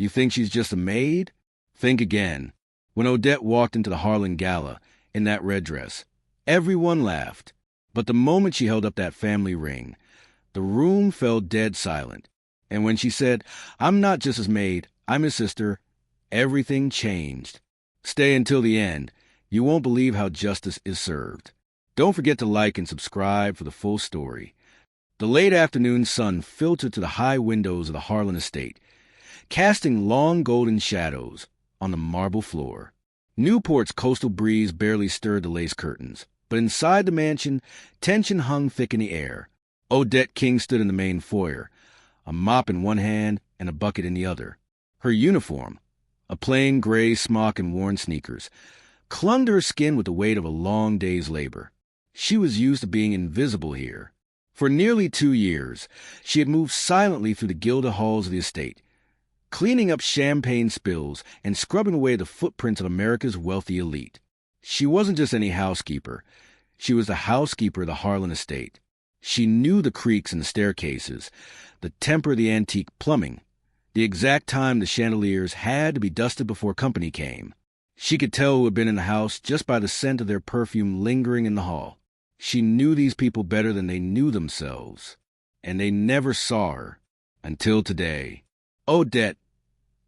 You think she's just a maid? Think again. When Odette walked into the Harlan Gala in that red dress, everyone laughed. But the moment she held up that family ring, the room fell dead silent. And when she said, "I'm not just his maid, I'm his sister," everything changed. Stay until the end. You won't believe how justice is served. Don't forget to like and subscribe for the full story. The late afternoon sun filtered to the high windows of the Harlan estate, casting long golden shadows on the marble floor. Newport's coastal breeze barely stirred the lace curtains, but inside the mansion, tension hung thick in the air. Odette King stood in the main foyer, a mop in one hand and a bucket in the other. Her uniform, a plain gray smock and worn sneakers, clung to her skin with the weight of a long day's labor. She was used to being invisible here. For nearly 2 years, she had moved silently through the gilded halls of the estate, cleaning up champagne spills and scrubbing away the footprints of America's wealthy elite. She wasn't just any housekeeper. She was the housekeeper of the Harlan estate. She knew the creaks in the staircases, the temper of the antique plumbing, the exact time the chandeliers had to be dusted before company came. She could tell who had been in the house just by the scent of their perfume lingering in the hall. She knew these people better than they knew themselves, and they never saw her until today. "Odette,"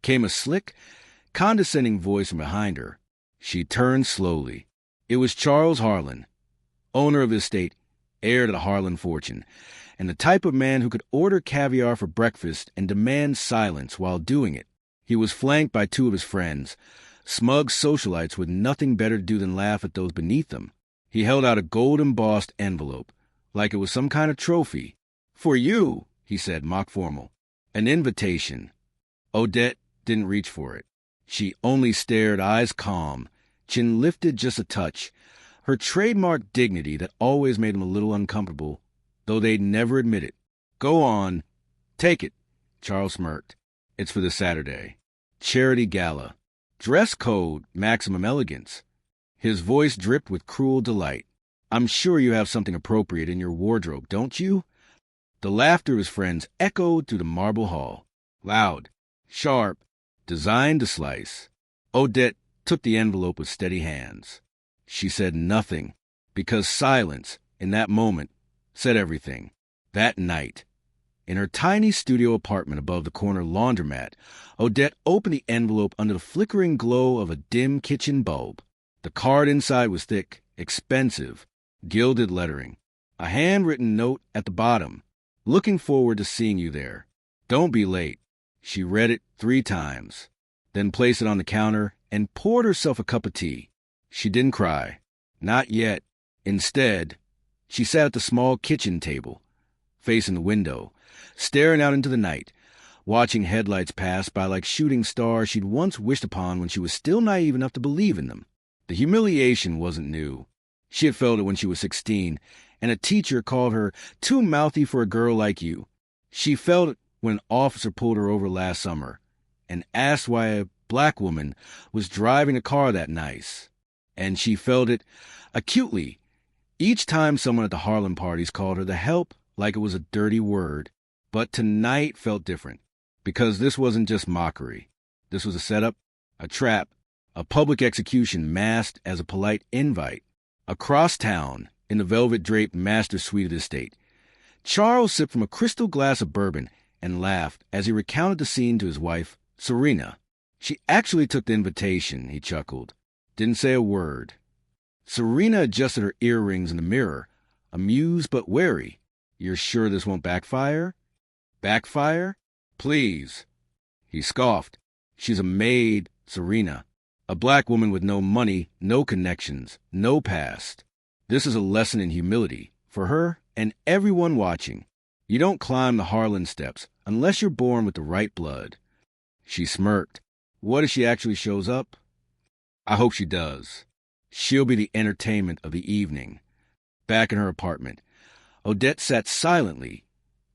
came a slick, condescending voice from behind her. She turned slowly. It was Charles Harlan, owner of the estate, heir to the Harlan fortune, and the type of man who could order caviar for breakfast and demand silence while doing it. He was flanked by 2 of his friends, smug socialites with nothing better to do than laugh at those beneath them. He held out a gold-embossed envelope, like it was some kind of trophy. "For you," he said, mock formal. An invitation. Odette didn't reach for it. She only stared, eyes calm, chin lifted just a touch, her trademark dignity that always made him a little uncomfortable, though they'd never admit it. "Go on. Take it," Charles smirked. "It's for this Saturday. Charity Gala. Dress code, maximum elegance." His voice dripped with cruel delight. "I'm sure you have something appropriate in your wardrobe, don't you?" The laughter of his friends echoed through the marble hall. Loud, sharp, designed to slice. Odette took the envelope with steady hands. She said nothing, because silence, in that moment, said everything. That night, in her tiny studio apartment above the corner laundromat, Odette opened the envelope under the flickering glow of a dim kitchen bulb. The card inside was thick, expensive, gilded lettering. A handwritten note at the bottom. "Looking forward to seeing you there. Don't be late." She read it 3 times, then placed it on the counter and poured herself a cup of tea. She didn't cry. Not yet. Instead, she sat at the small kitchen table, facing the window, staring out into the night, watching headlights pass by like shooting stars she'd once wished upon when she was still naive enough to believe in them. The humiliation wasn't new. She had felt it when she was 16, and a teacher called her too mouthy for a girl like you. She felt it when an officer pulled her over last summer and asked why a black woman was driving a car that nice. And she felt it acutely each time someone at the Harlan parties called her the help like it was a dirty word. But tonight felt different, because this wasn't just mockery. This was a setup, a trap, a public execution masked as a polite invite. Across town, in the velvet-draped master suite of the estate, Charles sipped from a crystal glass of bourbon and laughed as he recounted the scene to his wife, Serena. "She actually took the invitation," he chuckled. "Didn't say a word." Serena adjusted her earrings in the mirror, amused but wary. "You're sure this won't backfire?" "Backfire? Please." He scoffed. "She's a maid, Serena. A black woman with no money, no connections, no past. This is a lesson in humility, for her and everyone watching. You don't climb the Harlan steps unless you're born with the right blood." She smirked. "What if she actually shows up?" "I hope she does. She'll be the entertainment of the evening." Back in her apartment, Odette sat silently,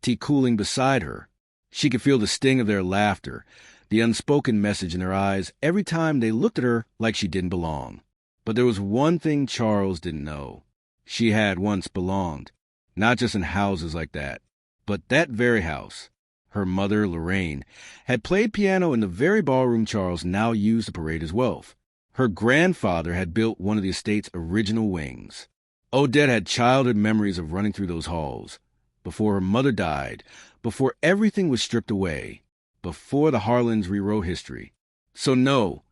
tea cooling beside her. She could feel the sting of their laughter, the unspoken message in their eyes every time they looked at her like she didn't belong. But there was one thing Charles didn't know. She had once belonged, not just in houses like that, but that very house, Her mother, Lorraine, had played piano in the very ballroom Charles now used to parade his wealth. Her grandfather had built one of the estate's original wings. Odette had childhood memories of running through those halls, before her mother died, before everything was stripped away, before the Harlans rewrote history. So no,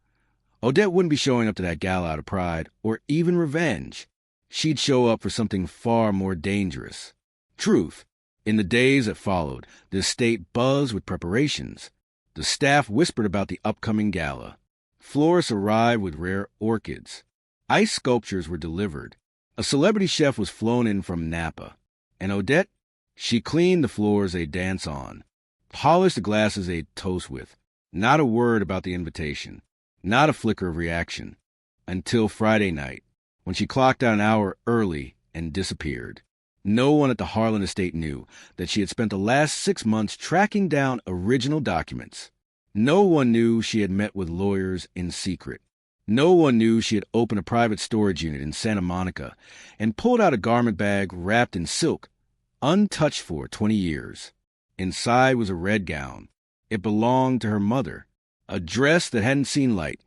Odette wouldn't be showing up to that gala out of pride or even revenge. She'd show up for something far more dangerous. Truth. In the days that followed, the estate buzzed with preparations. The staff whispered about the upcoming gala. Florists arrived with rare orchids. Ice sculptures were delivered. A celebrity chef was flown in from Napa. And Odette? She cleaned the floors they'd dance on, polished the glasses they'd toast with. Not a word about the invitation. Not a flicker of reaction. Until Friday night, when she clocked out an hour early and disappeared. No one at the Harlan estate knew that she had spent the last 6 months tracking down original documents. No one knew she had met with lawyers in secret. No one knew she had opened a private storage unit in Santa Monica and pulled out a garment bag wrapped in silk, untouched for 20 years. Inside was a red gown. It belonged to her mother, a dress that hadn't seen light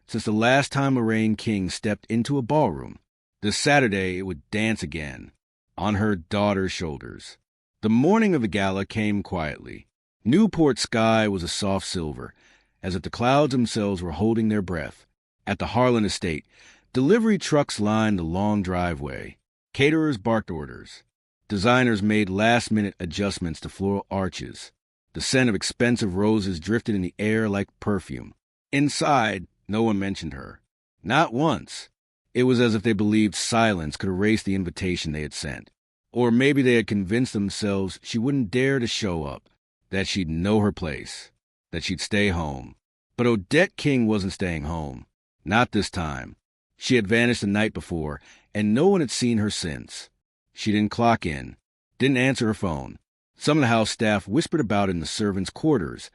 since the last time Lorraine King stepped into a ballroom. This Saturday it would dance again, on her daughter's shoulders. The morning of the gala came quietly. Newport sky was a soft silver, as if the clouds themselves were holding their breath. At the Harlan estate, delivery trucks lined the long driveway. Caterers barked orders. Designers made last-minute adjustments to floral arches. The scent of expensive roses drifted in the air like perfume. Inside, no one mentioned her. Not once. It was as if they believed silence could erase the invitation they had sent. Or maybe they had convinced themselves she wouldn't dare to show up, that she'd know her place, that she'd stay home. But Odette King wasn't staying home. Not this time. She had vanished the night before, and no one had seen her since. She didn't clock in, didn't answer her phone. Some of the house staff whispered about it in the servants' quarters,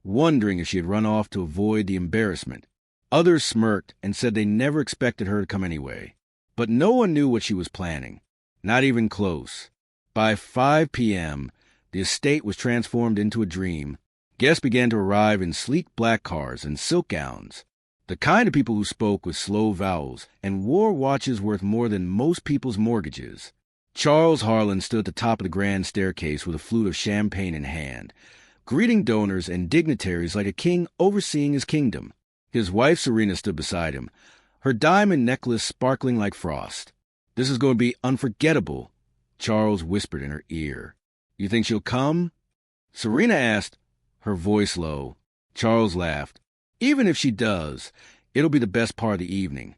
wondering if she had run off to avoid the embarrassment. Others smirked and said they never expected her to come anyway. But no one knew what she was planning, not even close. By 5 p.m., the estate was transformed into a dream. Guests began to arrive in sleek black cars and silk gowns, the kind of people who spoke with slow vowels and wore watches worth more than most people's mortgages. Charles Harlan stood at the top of the grand staircase with a flute of champagne in hand, greeting donors and dignitaries like a king overseeing his kingdom. His wife Serena stood beside him, her diamond necklace sparkling like frost. "This is going to be unforgettable," Charles whispered in her ear. "You think she'll come?" Serena asked, her voice low. Charles laughed. "Even if she does, it'll be the best part of the evening."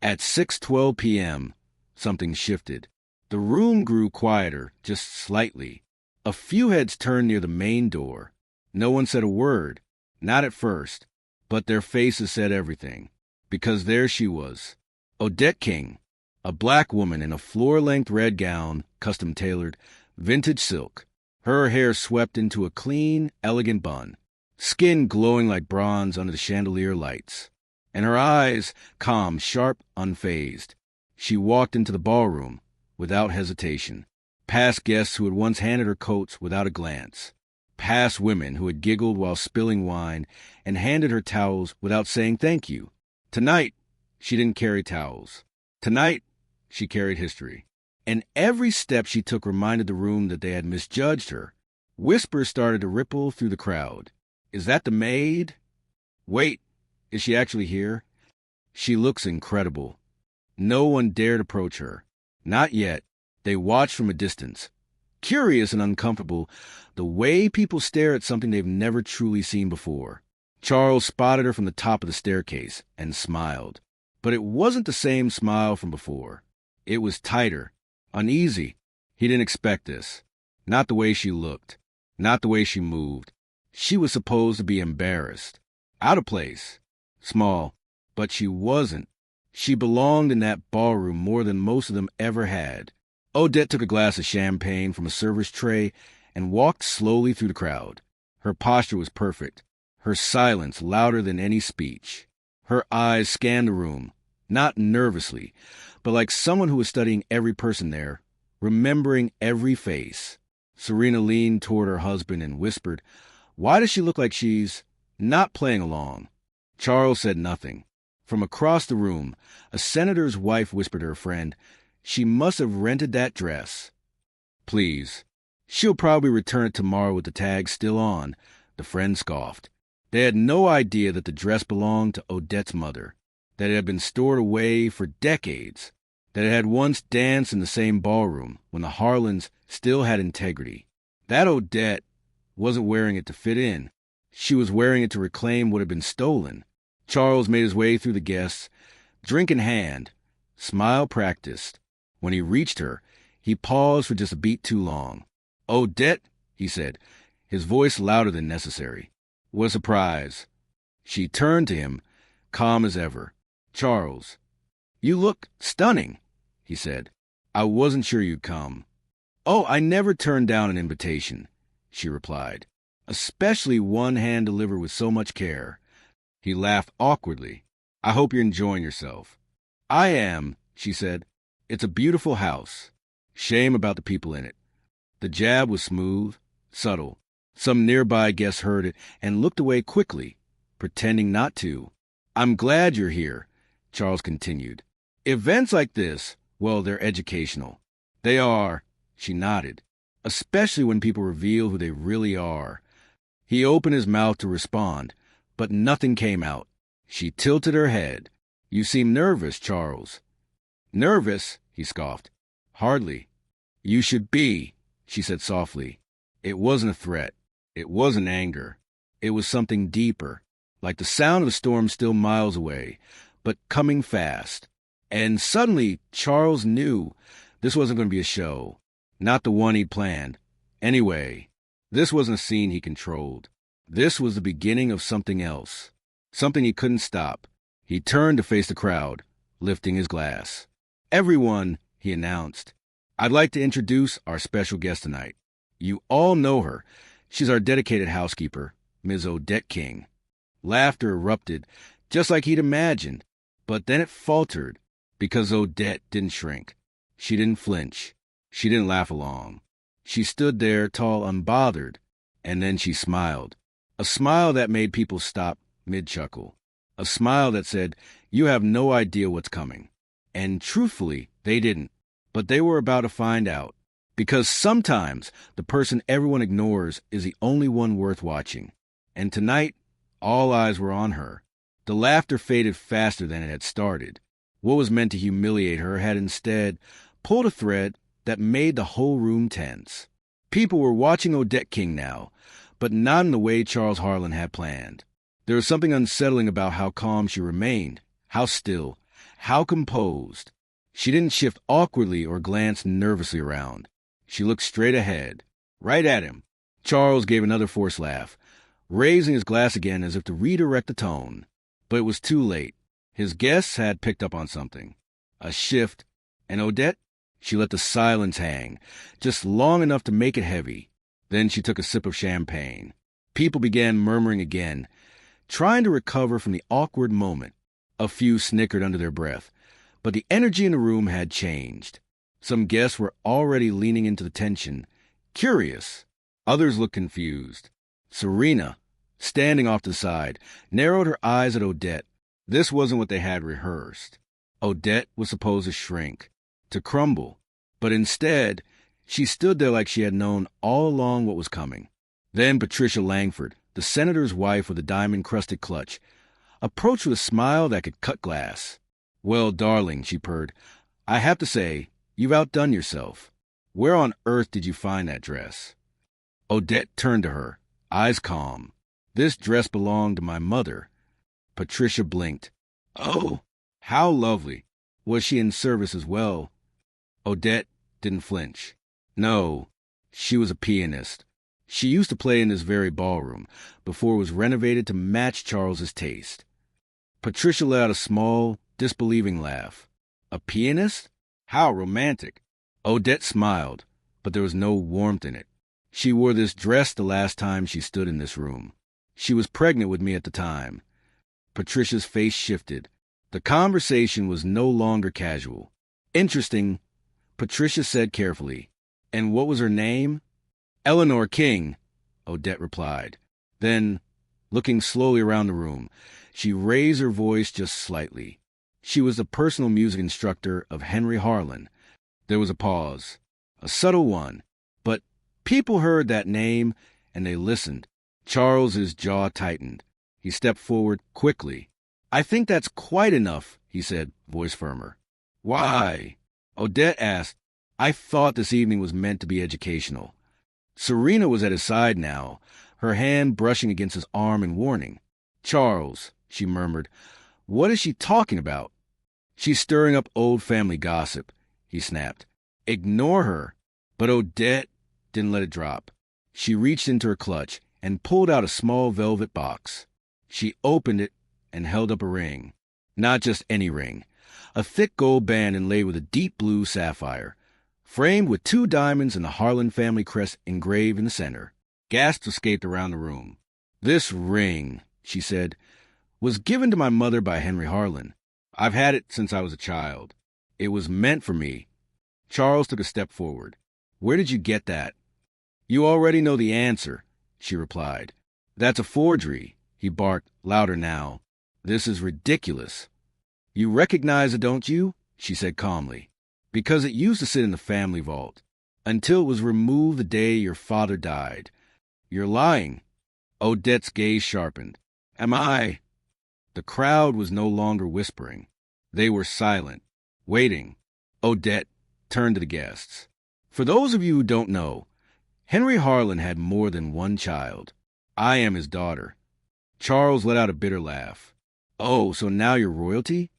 At 6:12 p.m., something shifted. The room grew quieter, just slightly. A few heads turned near the main door. No one said a word, not at first, but their faces said everything. Because there she was, Odette King, a black woman in a floor-length red gown, custom-tailored, vintage silk. Her hair swept into a clean, elegant bun, skin glowing like bronze under the chandelier lights, and her eyes calm, sharp, unfazed. She walked into the ballroom without hesitation, past guests who had once handed her coats without a glance, past women who had giggled while spilling wine and handed her towels without saying thank you. Tonight, she didn't carry towels. Tonight, she carried history. And every step she took reminded the room that they had misjudged her. Whispers started to ripple through the crowd. "Is that the maid? Wait, is she actually here? She looks incredible." No one dared approach her. Not yet. They watched from a distance, curious and uncomfortable, the way people stare at something they've never truly seen before. Charles spotted her from the top of the staircase and smiled. But it wasn't the same smile from before. It was tighter, uneasy. He didn't expect this. Not the way she looked. Not the way she moved. She was supposed to be embarrassed. Out of place. Small. But she wasn't. She belonged in that ballroom more than most of them ever had. Odette took a glass of champagne from a server's tray and walked slowly through the crowd. Her posture was perfect. Her silence louder than any speech. Her eyes scanned the room, not nervously, but like someone who was studying every person there, remembering every face. Serena leaned toward her husband and whispered, "Why does she look like she's not playing along?" Charles said nothing. From across the room, a senator's wife whispered to her friend, "She must have rented that dress." "Please. She'll probably return it tomorrow with the tag still on," the friend scoffed. They had no idea that the dress belonged to Odette's mother, that it had been stored away for decades, that it had once danced in the same ballroom when the Harlans still had integrity. That Odette wasn't wearing it to fit in. She was wearing it to reclaim what had been stolen. Charles made his way through the guests, drink in hand, smile practiced. When he reached her, he paused for just a beat too long. "Odette," he said, his voice louder than necessary. What a surprise. She turned to him, calm as ever. "Charles, you look stunning," he said. "I wasn't sure you'd come." "Oh, I never turn down an invitation," she replied, "especially one hand delivered with so much care." He laughed awkwardly. "I hope you're enjoying yourself." "I am," she said. "It's a beautiful house. Shame about the people in it." The jab was smooth, subtle. Some nearby guests heard it and looked away quickly, pretending not to. "I'm glad you're here," Charles continued. "Events like this, well, they're educational." "They are," she nodded, "especially when people reveal who they really are." He opened his mouth to respond, but nothing came out. She tilted her head. "You seem nervous, Charles." "Nervous?" he scoffed. "Hardly." "You should be," she said softly. It wasn't a threat. It wasn't anger. It was something deeper, like the sound of the storm still miles away, but coming fast. And suddenly, Charles knew this wasn't going to be a show, not the one he'd planned. Anyway, this wasn't a scene he controlled. This was the beginning of something else, something he couldn't stop. He turned to face the crowd, lifting his glass. "Everyone," he announced, "I'd like to introduce our special guest tonight. You all know her. She's our dedicated housekeeper, Ms. Odette King." Laughter erupted, just like he'd imagined, but then it faltered, because Odette didn't shrink. She didn't flinch. She didn't laugh along. She stood there, tall, unbothered, and then she smiled. A smile that made people stop mid-chuckle. A smile that said, "You have no idea what's coming." And truthfully, they didn't, but they were about to find out. Because sometimes the person everyone ignores is the only one worth watching. And tonight, all eyes were on her. The laughter faded faster than it had started. What was meant to humiliate her had instead pulled a thread that made the whole room tense. People were watching Odette King now, but not in the way Charles Harlan had planned. There was something unsettling about how calm she remained, how still, how composed. She didn't shift awkwardly or glance nervously around. She looked straight ahead, right at him. Charles gave another forced laugh, raising his glass again as if to redirect the tone. But it was too late. His guests had picked up on something. A shift. And Odette? She let the silence hang, just long enough to make it heavy. Then she took a sip of champagne. People began murmuring again, trying to recover from the awkward moment. A few snickered under their breath, but the energy in the room had changed. Some guests were already leaning into the tension, curious. Others looked confused. Serena, standing off to the side, narrowed her eyes at Odette. This wasn't what they had rehearsed. Odette was supposed to shrink, to crumble, but instead, she stood there like she had known all along what was coming. Then Patricia Langford, the senator's wife with a diamond-crusted clutch, approached with a smile that could cut glass. "Well, darling," she purred, "I have to say, you've outdone yourself. Where on earth did you find that dress?" Odette turned to her, eyes calm. "This dress belonged to my mother." Patricia blinked. "Oh, how lovely. Was she in service as well?" Odette didn't flinch. "No, she was a pianist. She used to play in this very ballroom before it was renovated to match Charles's taste." Patricia let out a small, disbelieving laugh. "A pianist? How romantic." Odette smiled, but there was no warmth in it. "She wore this dress the last time she stood in this room. She was pregnant with me at the time." Patricia's face shifted. The conversation was no longer casual. "Interesting," Patricia said carefully. "And what was her name?" Eleanor King, Odette replied. Then, looking slowly around the room, she raised her voice just slightly. She was the personal music instructor of Henry Harlan. There was a pause, a subtle one, but people heard that name and they listened. Charles's jaw tightened. He stepped forward quickly. I think that's quite enough, he said, voice firmer. Why? Odette asked. I thought this evening was meant to be educational. Serena was at his side now, her hand brushing against his arm in warning. Charles, she murmured, what is she talking about? She's stirring up old family gossip, he snapped. Ignore her. But Odette didn't let it drop. She reached into her clutch and pulled out a small velvet box. She opened it and held up a ring. Not just any ring. A thick gold band inlaid with a deep blue sapphire, framed with 2 diamonds and the Harlan family crest engraved in the center. Gasps escaped around the room. This ring, she said, was given to my mother by Henry Harlan. I've had it since I was a child. It was meant for me. Charles took a step forward. Where did you get that? You already know the answer, she replied. That's a forgery, he barked, louder now. This is ridiculous. You recognize it, don't you? She said calmly. Because it used to sit in the family vault, until it was removed the day your father died. You're lying. Odette's gaze sharpened. Am I? The crowd was no longer whispering. They were silent, waiting. Odette turned to the guests. For those of you who don't know, Henry Harlan had more than one child. I am his daughter. Charles let out a bitter laugh. Oh, so now you're royalty?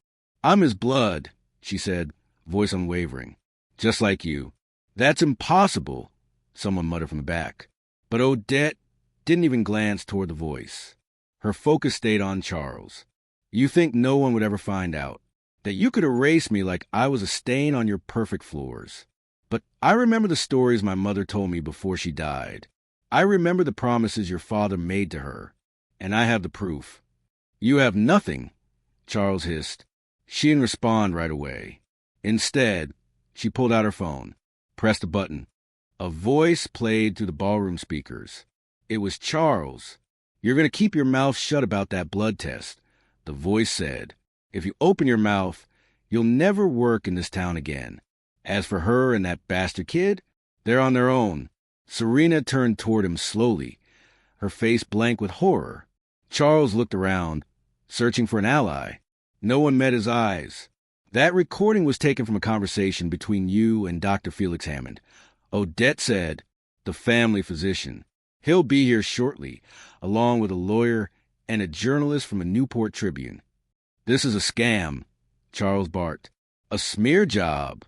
I'm his blood, she said, voice unwavering. Just like you. That's impossible, someone muttered from the back. But Odette didn't even glance toward the voice. Her focus stayed on Charles. You think no one would ever find out, that you could erase me like I was a stain on your perfect floors. But I remember the stories my mother told me before she died. I remember the promises your father made to her, and I have the proof. You have nothing, Charles hissed. She didn't respond right away. Instead, she pulled out her phone, pressed a button. A voice played through the ballroom speakers. It was Charles. You're going to keep your mouth shut about that blood test, the voice said. If you open your mouth, you'll never work in this town again. As for her and that bastard kid, they're on their own. Serena turned toward him slowly, her face blank with horror. Charles looked around, searching for an ally. No one met his eyes. That recording was taken from a conversation between you and Dr. Felix Hammond. Odette said, the family physician. He'll be here shortly, along with a lawyer and a journalist from a Newport Tribune. This is a scam, Charles barked. A smear job.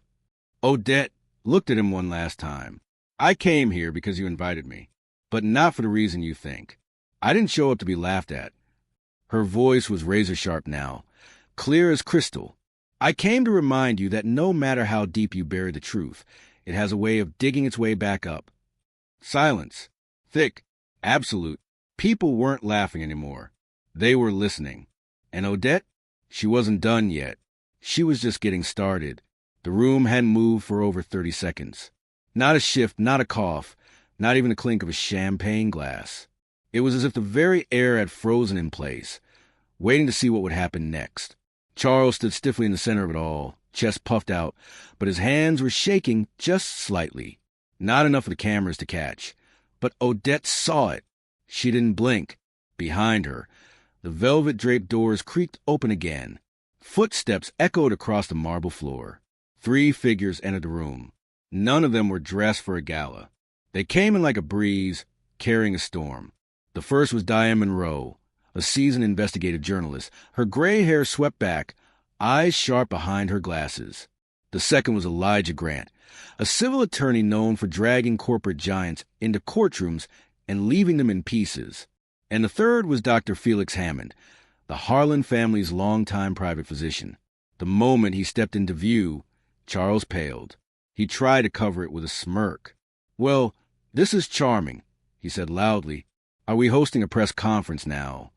Odette looked at him one last time. I came here because you invited me, but not for the reason you think. I didn't show up to be laughed at. Her voice was razor-sharp now, clear as crystal. I came to remind you that no matter how deep you bury the truth, it has a way of digging its way back up. Silence. Thick. Absolute. People weren't laughing anymore. They were listening. And Odette? She wasn't done yet. She was just getting started. The room hadn't moved for over 30 seconds. Not a shift, not a cough, not even a clink of a champagne glass. It was as if the very air had frozen in place, waiting to see what would happen next. Charles stood stiffly in the center of it all, chest puffed out, but his hands were shaking just slightly. Not enough for the cameras to catch. But Odette saw it. She didn't blink. Behind her, the velvet-draped doors creaked open again. Footsteps echoed across the marble floor. 3 figures entered the room. None of them were dressed for a gala. They came in like a breeze, carrying a storm. The first was Diane Monroe, a seasoned investigative journalist, her gray hair swept back, eyes sharp behind her glasses. The second was Elijah Grant, a civil attorney known for dragging corporate giants into courtrooms and leaving them in pieces. And the third was Dr. Felix Hammond, the Harlan family's longtime private physician. The moment he stepped into view, Charles paled. He tried to cover it with a smirk. Well, this is charming, he said loudly. Are we hosting a press conference now?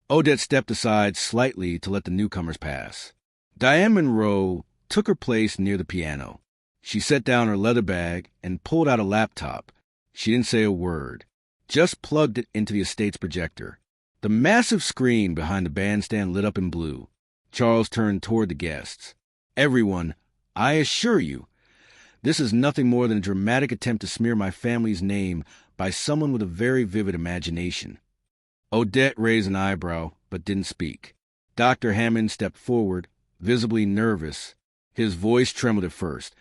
Odette stepped aside slightly to let the newcomers pass. Diane Monroe took her place near the piano. She set down her leather bag and pulled out a laptop, She didn't say a word, just plugged it into the estate's projector. The massive screen behind the bandstand lit up in blue. Charles turned toward the guests. Everyone, I assure you, this is nothing more than a dramatic attempt to smear my family's name by someone with a very vivid imagination. Odette raised an eyebrow, but didn't speak. Dr. Hammond stepped forward, visibly nervous. His voice trembled at first,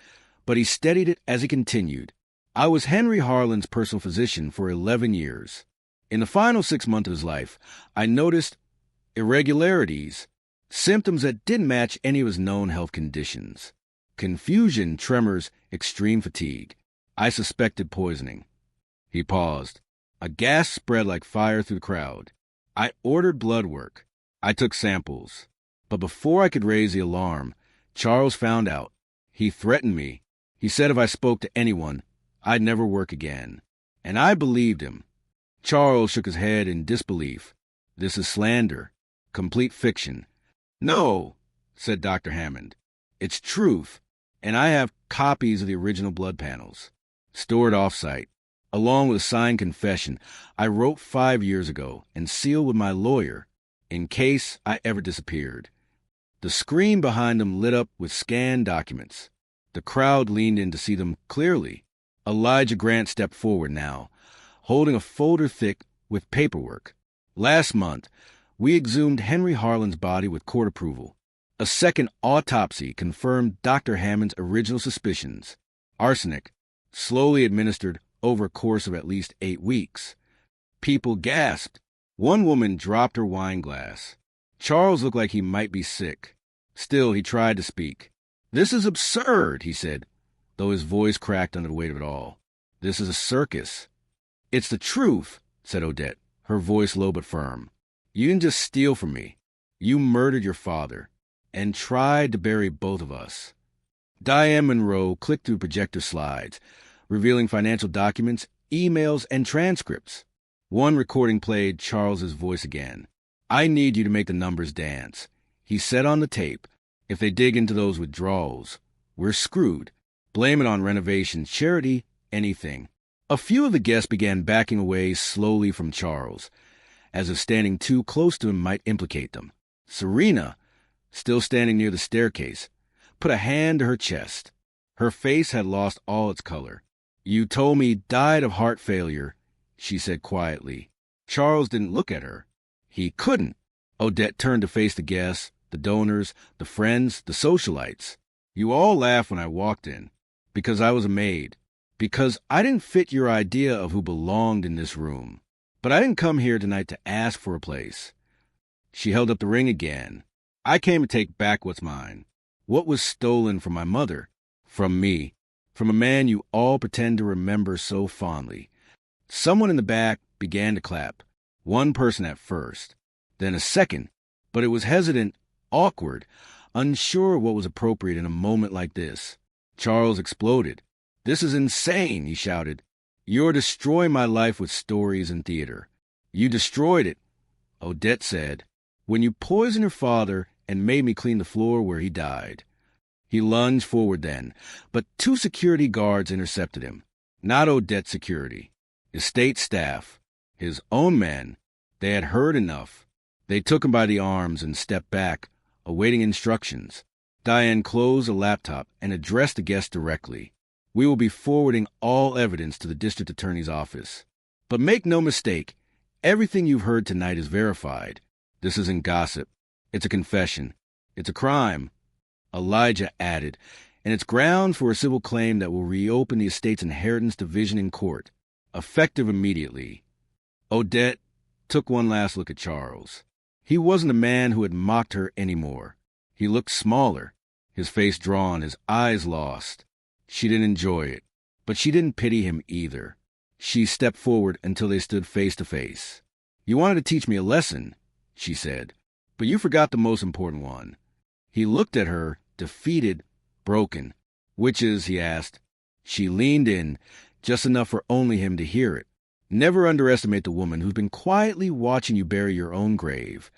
but he steadied it as he continued. I was Henry Harlan's personal physician for 11 years. In the final 6 months of his life, I noticed irregularities, symptoms that didn't match any of his known health conditions. Confusion, tremors, extreme fatigue. I suspected poisoning. He paused. A gasp spread like fire through the crowd. I ordered blood work. I took samples. But before I could raise the alarm, Charles found out. He threatened me. He said if I spoke to anyone, I'd never work again. And I believed him. Charles shook his head in disbelief. This is slander. Complete fiction. No, said Dr. Hammond. It's truth, and I have copies of the original blood panels, stored off-site, along with a signed confession I wrote 5 years ago and sealed with my lawyer in case I ever disappeared. The screen behind them lit up with scanned documents. The crowd leaned in to see them clearly. Elijah Grant stepped forward now, holding a folder thick with paperwork. Last month, we exhumed Henry Harlan's body with court approval. A second autopsy confirmed Dr. Hammond's original suspicions. Arsenic, slowly administered over a course of at least 8 weeks. People gasped. One woman dropped her wine glass. Charles looked like he might be sick. Still, he tried to speak. This is absurd, he said, though his voice cracked under the weight of it all. This is a circus. It's the truth, said Odette, her voice low but firm. You didn't just steal from me. You murdered your father and tried to bury both of us. Diane Monroe clicked through projector slides, revealing financial documents, emails, and transcripts. One recording played Charles's voice again. I need you to make the numbers dance. He said on the tape, if they dig into those withdrawals, we're screwed. Blame it on renovations, charity, anything. A few of the guests began backing away slowly from Charles, as if standing too close to him might implicate them. Serena, still standing near the staircase, put a hand to her chest. Her face had lost all its color. You told me he died of heart failure, she said quietly. Charles didn't look at her. He couldn't. Odette turned to face the guests, the donors, the friends, the socialites. You all laughed when I walked in, because I was a maid, because I didn't fit your idea of who belonged in this room. But I didn't come here tonight to ask for a place. She held up the ring again. I came to take back what's mine. What was stolen from my mother, from me, from a man you all pretend to remember so fondly. Someone in the back began to clap. One person at first, then a second, but it was hesitant, awkward, unsure what was appropriate in a moment like this. Charles exploded. This is insane, he shouted. You're destroying my life with stories and theater. You destroyed it, Odette said, when you poisoned your father and made me clean the floor where he died. He lunged forward then, but 2 security guards intercepted him. Not Odette's security. Estate staff. His own men. They had heard enough. They took him by the arms and stepped back, awaiting instructions. Diane closed a laptop and addressed the guest directly. We will be forwarding all evidence to the district attorney's office. But make no mistake, everything you've heard tonight is verified. This isn't gossip. It's a confession. It's a crime, Elijah added, and it's ground for a civil claim that will reopen the estate's inheritance division in court, effective immediately. Odette took one last look at Charles. He wasn't a man who had mocked her anymore. He looked smaller, his face drawn, his eyes lost. She didn't enjoy it, but she didn't pity him either. She stepped forward until they stood face to face. You wanted to teach me a lesson, she said, but you forgot the most important one. He looked at her, defeated, broken. Which is, he asked. She leaned in, just enough for only him to hear it. Never underestimate the woman who's been quietly watching you bury your own grave.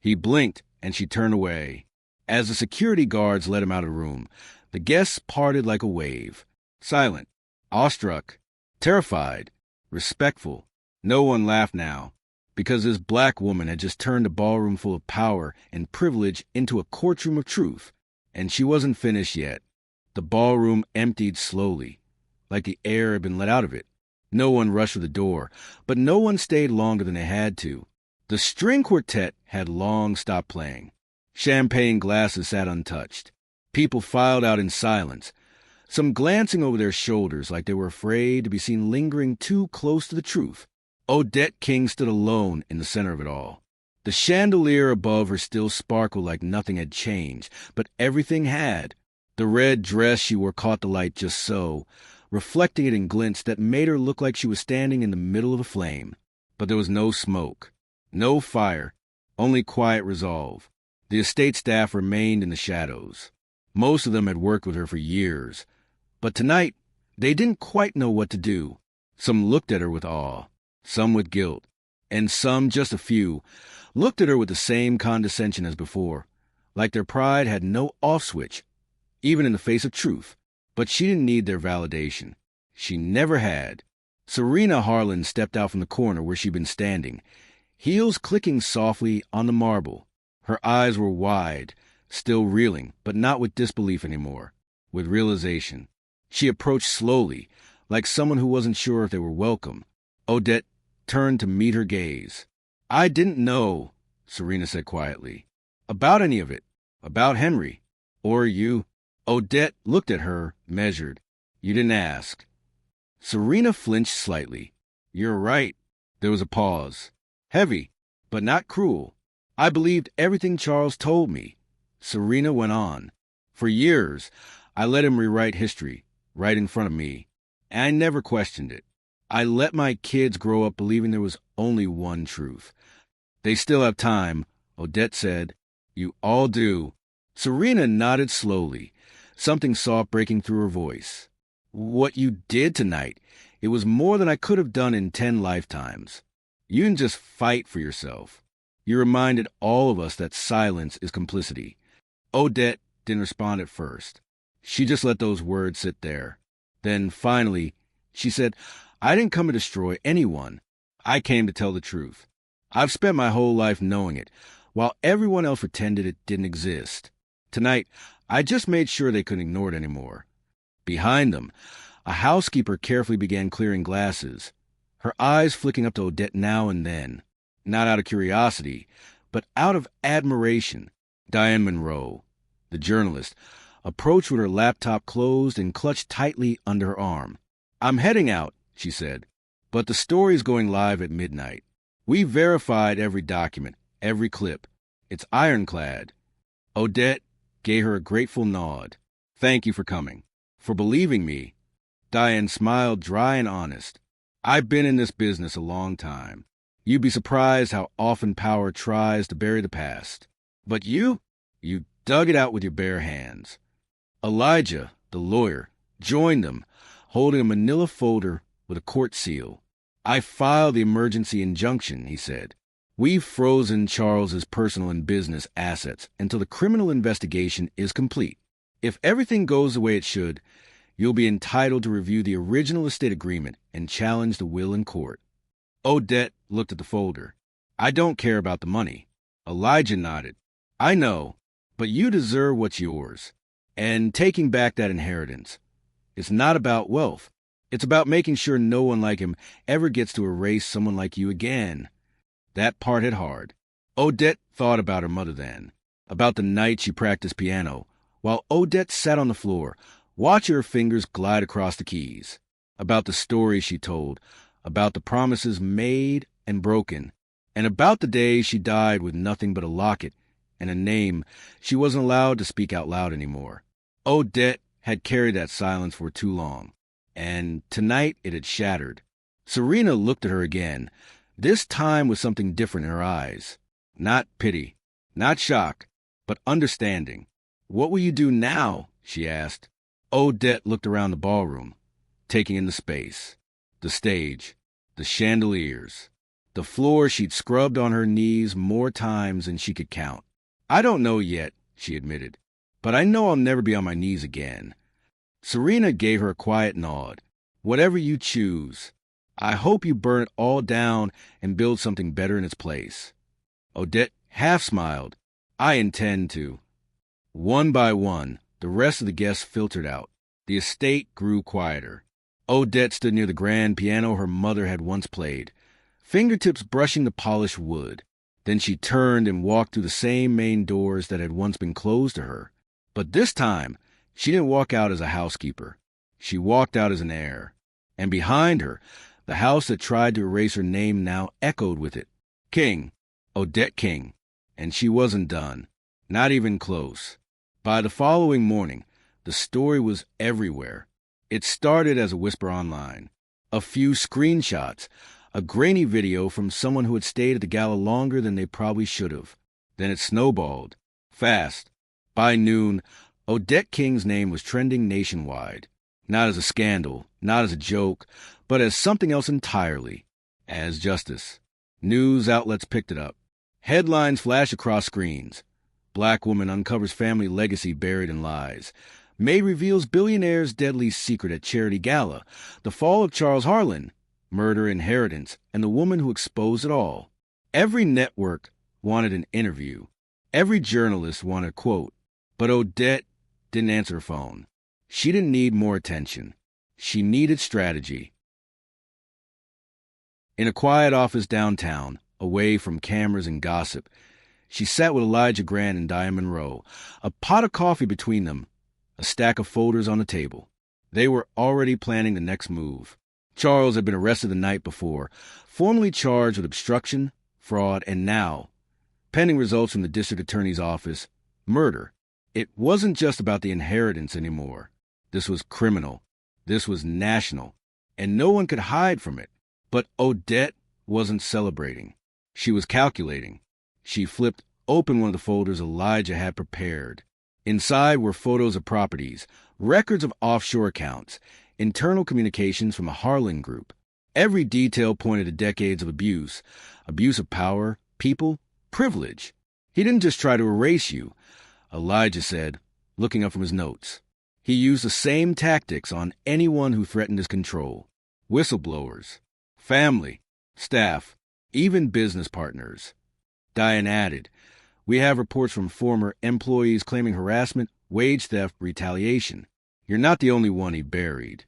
He blinked, and she turned away. As the security guards led him out of the room, the guests parted like a wave, silent, awestruck, Terrified, respectful. No one laughed now, because this black woman had just turned a ballroom full of power and privilege into a courtroom of truth, and she wasn't finished yet. The ballroom emptied slowly, like the air had been let out of it. No one rushed for the door, but no one stayed longer than they had to. The string quartet had long stopped playing. Champagne glasses sat untouched. People filed out in silence, some glancing over their shoulders like they were afraid to be seen lingering too close to the truth. Odette King stood alone in the center of it all. The chandelier above her still sparkled like nothing had changed, but everything had. The red dress she wore caught the light just so, reflecting it in glints that made her look like she was standing in the middle of a flame. But there was no smoke, no fire, only quiet resolve. The estate staff remained in the shadows. Most of them had worked with her for years, but tonight they didn't quite know what to do. Some looked at her with awe, some with guilt, and some, just a few, looked at her with the same condescension as before, like their pride had no off switch, even in the face of truth. But she didn't need their validation. She never had. Serena Harlan stepped out from the corner where she'd been standing, heels clicking softly on the marble. Her eyes were wide, still reeling, but not with disbelief anymore, with realization. She approached slowly, like someone who wasn't sure if they were welcome. Odette turned to meet her gaze. "I didn't know," Serena said quietly, "about any of it, about Henry, or you." Odette looked at her, measured. "You didn't ask." Serena flinched slightly. "You're right." There was a pause. Heavy, but not cruel. "I believed everything Charles told me," Serena went on. "For years, I let him rewrite history, right in front of me, and I never questioned it. I let my kids grow up believing there was only one truth." "They still have time," Odette said. "You all do." Serena nodded slowly, something soft breaking through her voice. "What you did tonight, it was more than I could have done in 10 lifetimes. You didn't just fight for yourself. You reminded all of us that silence is complicity." Odette didn't respond at first. She just let those words sit there. Then, finally, she said, "I didn't come to destroy anyone. I came to tell the truth. I've spent my whole life knowing it, while everyone else pretended it didn't exist. Tonight, I just made sure they couldn't ignore it anymore." Behind them, a housekeeper carefully began clearing glasses, her eyes flicking up to Odette now and then, not out of curiosity, but out of admiration. Diane Monroe, the journalist, approached with her laptop closed and clutched tightly under her arm. "I'm heading out," she said, "but the story's going live at midnight. We verified every document, every clip. It's ironclad." Odette gave her a grateful nod. "Thank you for coming, for believing me." Diane smiled, dry and honest. "I've been in this business a long time. You'd be surprised how often power tries to bury the past. But you dug it out with your bare hands." Elijah, the lawyer, joined them, holding a manila folder with a court seal. "I filed the emergency injunction," he said. "We've frozen Charles's personal and business assets until the criminal investigation is complete. If everything goes the way it should, you'll be entitled to review the original estate agreement and challenge the will in court." Odette looked at the folder. "I don't care about the money." Elijah nodded. "I know, but you deserve what's yours. And taking back that inheritance. It's not about wealth. It's about making sure no one like him ever gets to erase someone like you again." That part hit hard. Odette thought about her mother then, about the night she practiced piano, while Odette sat on the floor, watching her fingers glide across the keys, about the stories she told, about the promises made and broken, and about the day she died with nothing but a locket and a name she wasn't allowed to speak out loud anymore. Odette had carried that silence for too long, and tonight it had shattered. Serena looked at her again, this time with something different in her eyes. Not pity, not shock, but understanding. "What will you do now?" she asked. Odette looked around the ballroom, taking in the space, the stage, the chandeliers, the floor she'd scrubbed on her knees more times than she could count. "I don't know yet," she admitted, "but I know I'll never be on my knees again." Serena gave her a quiet nod. Whatever you choose, I hope you burn it all down and build something better in its place." Odette half smiled. "I intend to." One by one, the rest of the guests filtered out. The estate grew quieter. Odette stood near the grand piano her mother had once played, fingertips brushing the polished wood. Then she turned and walked through the same main doors that had once been closed to her. But this time, she didn't walk out as a housekeeper. She walked out as an heir. And behind her, the house that tried to erase her name now echoed with it. King, Odette King. And she wasn't done. Not even close. By the following morning, the story was everywhere. It started as a whisper online. A few screenshots, a grainy video from someone who had stayed at the gala longer than they probably should have. Then it snowballed. Fast. By noon, Odette King's name was trending nationwide. Not as a scandal, not as a joke, but as something else entirely. As justice. News outlets picked it up. Headlines flash across screens. Black woman uncovers family legacy buried in lies. Maid reveals billionaire's deadly secret at charity gala. The fall of Charles Harlan. Murder, inheritance, and the woman who exposed it all. Every network wanted an interview. Every journalist wanted a quote. But Odette didn't answer her phone. She didn't need more attention. She needed strategy. In a quiet office downtown, away from cameras and gossip, she sat with Elijah Grant and Diane Monroe, a pot of coffee between them, a stack of folders on the table. They were already planning the next move. Charles had been arrested the night before, formally charged with obstruction, fraud, and now, pending results from the district attorney's office, murder. It wasn't just about the inheritance anymore. This was criminal. This was national. And no one could hide from it. But Odette wasn't celebrating. She was calculating. She flipped open one of the folders Elijah had prepared. Inside were photos of properties, records of offshore accounts, internal communications from a Harlan group. Every detail pointed to decades of abuse of power, people, privilege. He didn't just try to erase you, Elijah said, looking up from his notes. He used the same tactics on anyone who threatened his control. Whistleblowers, family, staff, even business partners. Diane added, "We have reports from former employees claiming harassment, wage theft, retaliation. You're not the only one he buried."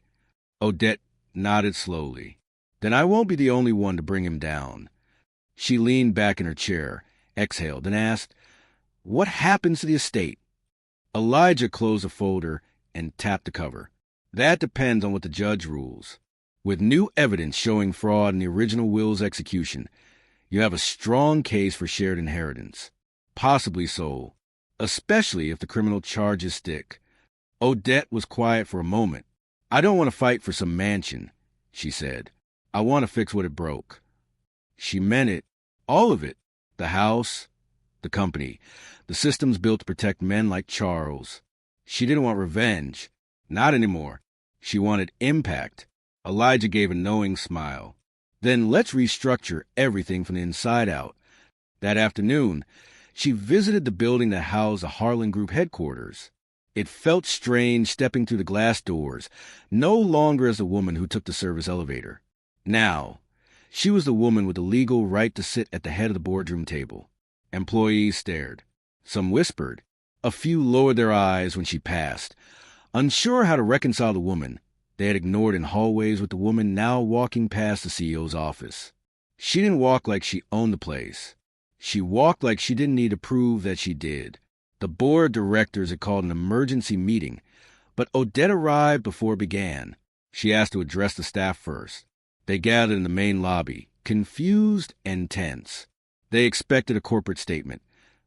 Odette nodded slowly. "Then I won't be the only one to bring him down." She leaned back in her chair, exhaled, and asked, "What happens to the estate?" Elijah closed the folder and tapped the cover. "That depends on what the judge rules. With new evidence showing fraud in the original will's execution, you have a strong case for shared inheritance. Possibly sole, especially if the criminal charges stick." Odette was quiet for a moment. "I don't want to fight for some mansion," she said. "I want to fix what it broke." She meant it, all of it. The house, the company, the systems built to protect men like Charles. She didn't want revenge. Not anymore. She wanted impact. Elijah gave a knowing smile. "Then let's restructure everything from the inside out." That afternoon, she visited the building that housed the Harlan Group headquarters. It felt strange stepping through the glass doors, no longer as the woman who took the service elevator. Now, she was the woman with the legal right to sit at the head of the boardroom table. Employees stared. Some whispered. A few lowered their eyes when she passed. Unsure how to reconcile the woman they had ignored in hallways with the woman now walking past the CEO's office. She didn't walk like she owned the place. She walked like she didn't need to prove that she did. The board of directors had called an emergency meeting, but Odette arrived before it began. She asked to address the staff first. They gathered in the main lobby, confused and tense. They expected a corporate statement,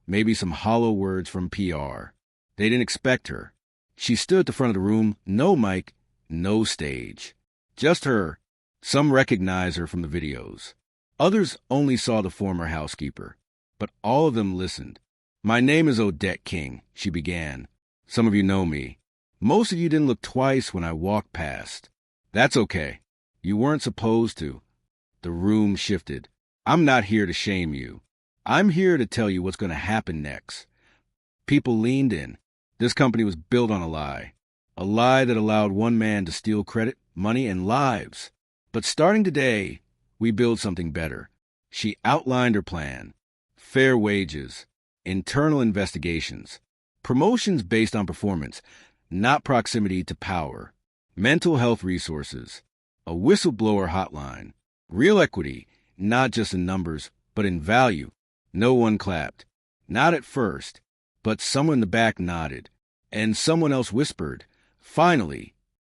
maybe some hollow words from PR. They didn't expect her. She stood at the front of the room, no mic, no stage. Just her. Some recognized her from the videos. Others only saw the former housekeeper. But all of them listened. "My name is Odette King," she began. "Some of you know me. Most of you didn't look twice when I walked past. That's okay. You weren't supposed to." The room shifted. "I'm not here to shame you. I'm here to tell you what's going to happen next." People leaned in. This company was built on a lie. A lie that allowed one man to steal credit, money, and lives. But starting today, we build something better. She outlined her plan. Fair wages, internal investigations, promotions based on performance, not proximity to power, mental health resources, a whistleblower hotline, real equity, not just in numbers, but in value. No one clapped. Not at first, but someone in the back nodded, and someone else whispered. Finally,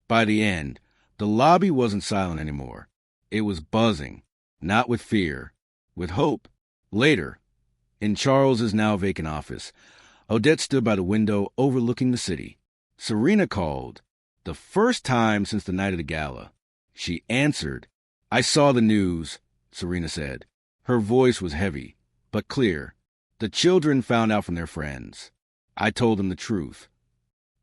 by the end, the lobby wasn't silent anymore. It was buzzing, not with fear, with hope. Later, in Charles's now vacant office, Odette stood by the window overlooking the city. Serena called, the first time since the night of the gala. She answered. "I saw the news," Serena said. Her voice was heavy, but clear. "The children found out from their friends. I told them the truth."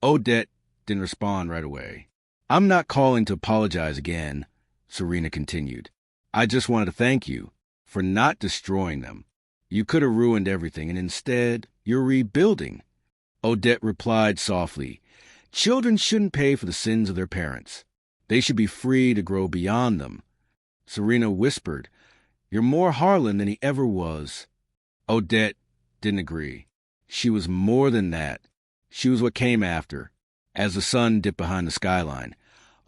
Odette didn't respond right away. "I'm not calling to apologize again," Serena continued. "I just wanted to thank you for not destroying them. You could have ruined everything, and instead, you're rebuilding." Odette replied softly, "Children shouldn't pay for the sins of their parents. They should be free to grow beyond them." Serena whispered, "You're more Harlan than he ever was." Odette didn't agree. She was more than that. She was what came after. As the sun dipped behind the skyline,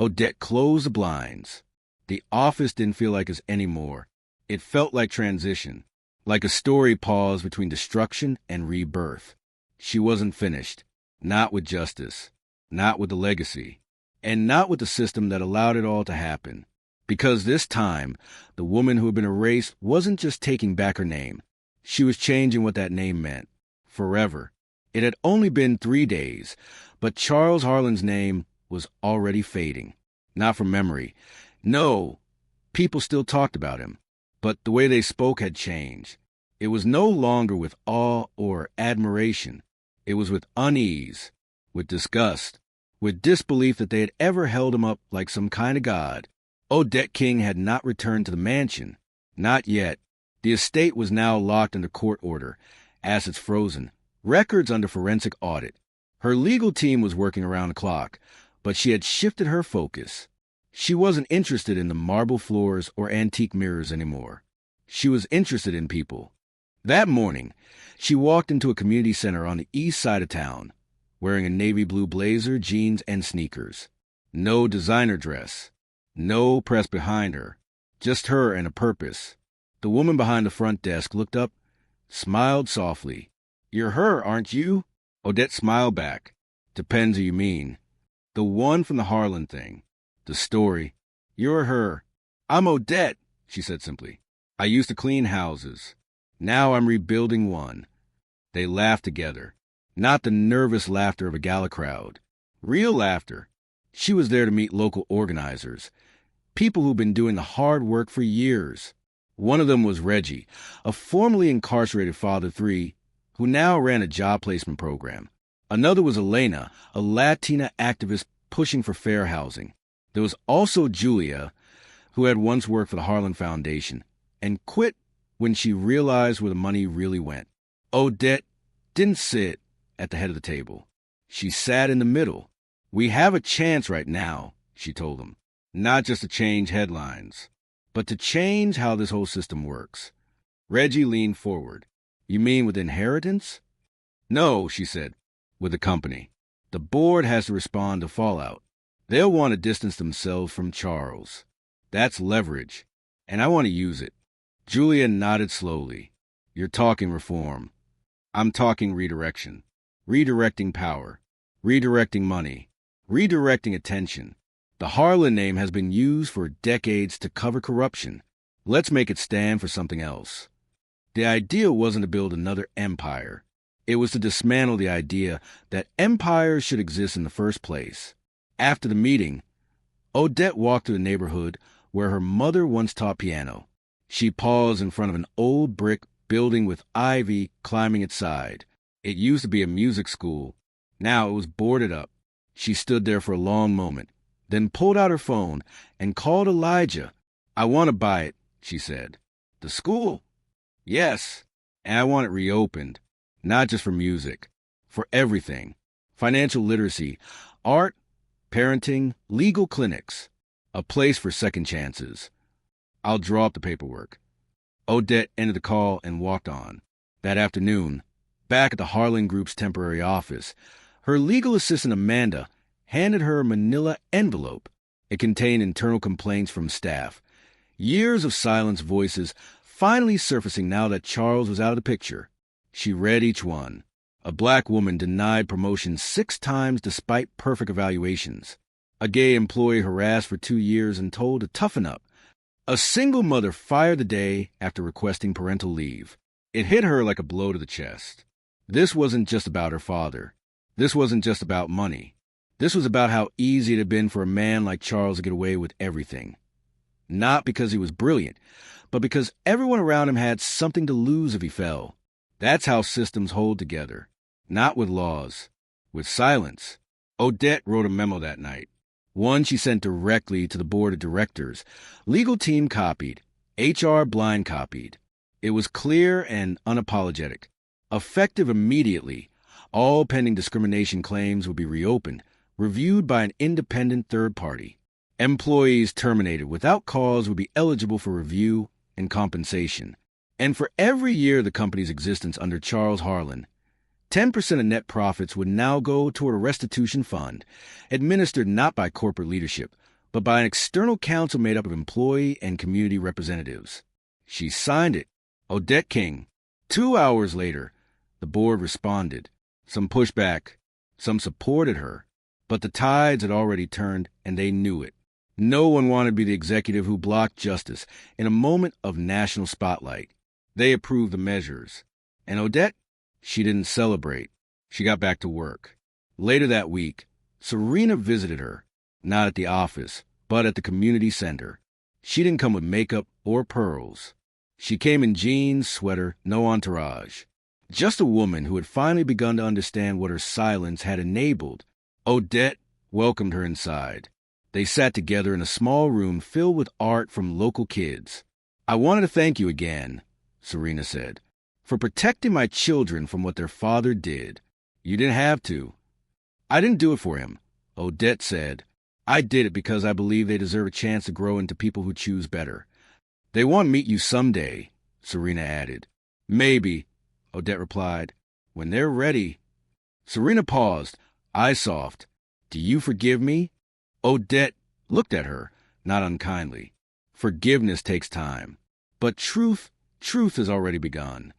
Odette closed the blinds. The office didn't feel like us anymore. It felt like transition, like a story paused between destruction and rebirth. She wasn't finished, not with justice, not with the legacy, and not with the system that allowed it all to happen. Because this time, the woman who had been erased wasn't just taking back her name. She was changing what that name meant. Forever. It had only been 3 days, but Charles Harlan's name was already fading. Not from memory. No, people still talked about him, but the way they spoke had changed. It was no longer with awe or admiration. It was with unease, with disgust, with disbelief that they had ever held him up like some kind of god. Odette King had not returned to the mansion. Not yet. The estate was now locked under court order, assets frozen, records under forensic audit. Her legal team was working around the clock, but she had shifted her focus. She wasn't interested in the marble floors or antique mirrors anymore. She was interested in people. That morning, she walked into a community center on the east side of town, wearing a navy blue blazer, jeans, and sneakers. No designer dress. No press behind her. Just her and a purpose. The woman behind the front desk looked up, smiled softly. "You're her, aren't you?" Odette smiled back. "Depends who you mean. The one from the Harlan thing. The story. You're her." "I'm Odette," she said simply. "I used to clean houses. Now I'm rebuilding one." They laughed together. Not the nervous laughter of a gala crowd. Real laughter. She was there to meet local organizers. People who'd been doing the hard work for years. One of them was Reggie, a formerly incarcerated father of 3, who now ran a job placement program. Another was Elena, a Latina activist pushing for fair housing. There was also Julia, who had once worked for the Harlan Foundation and quit when she realized where the money really went. Odette didn't sit at the head of the table. She sat in the middle. "We have a chance right now," she told them. "Not just to change headlines, but to change how this whole system works." Reggie leaned forward. "You mean with inheritance?" "No," she said, "with the company. The board has to respond to fallout. They'll want to distance themselves from Charles. That's leverage, and I want to use it." Julia nodded slowly. "You're talking reform. I'm talking redirection. Redirecting power. Redirecting money. Redirecting attention. The Harlan name has been used for decades to cover corruption. Let's make it stand for something else." The idea wasn't to build another empire. It was to dismantle the idea that empires should exist in the first place. After the meeting, Odette walked through the neighborhood where her mother once taught piano. She paused in front of an old brick building with ivy climbing its side. It used to be a music school. Now it was boarded up. She stood there for a long moment, then pulled out her phone and called Elijah. "I want to buy it," she said. "The school?" "Yes, and I want it reopened, not just for music, for everything. Financial literacy, art, parenting, legal clinics, a place for second chances. I'll draw up the paperwork. Odette ended the call and walked on. That afternoon, back at the Harlan Group's temporary office, her legal assistant Amanda handed her a manila envelope. It contained internal complaints from staff. Years of silenced voices finally surfacing now that Charles was out of the picture. She read each one. A black woman denied promotion 6 times despite perfect evaluations. A gay employee harassed for 2 years and told to toughen up. A single mother fired the day after requesting parental leave. It hit her like a blow to the chest. This wasn't just about her father. This wasn't just about money. This was about how easy it had been for a man like Charles to get away with everything. Not because he was brilliant, but because everyone around him had something to lose if he fell. That's how systems hold together. Not with laws, with silence. Odette wrote a memo that night. One she sent directly to the board of directors. Legal team copied. HR blind copied. It was clear and unapologetic. Effective immediately. All pending discrimination claims would be reopened, reviewed by an independent third party. Employees terminated without cause would be eligible for review and compensation. And for every year of the company's existence under Charles Harlan, 10% of net profits would now go toward a restitution fund, administered not by corporate leadership, but by an external council made up of employee and community representatives. She signed it. Odette King. 2 hours later, the board responded. Some pushback, some supported her, but the tides had already turned, and they knew it. No one wanted to be the executive who blocked justice in a moment of national spotlight. They approved the measures. And Odette? She didn't celebrate. She got back to work. Later that week, Serena visited her, not at the office, but at the community center. She didn't come with makeup or pearls. She came in jeans, sweater, no entourage. Just a woman who had finally begun to understand what her silence had enabled. Odette welcomed her inside. They sat together in a small room filled with art from local kids. "I wanted to thank you again," Serena said, "for protecting my children from what their father did. You didn't have to." "I didn't do it for him," Odette said. "I did it because I believe they deserve a chance to grow into people who choose better." "They want to meet you someday," Serena added. "Maybe," Odette replied. "When they're ready." Serena paused, eyes soft. "Do you forgive me?" Odette looked at her, not unkindly. Forgiveness takes time. But truth has already begun.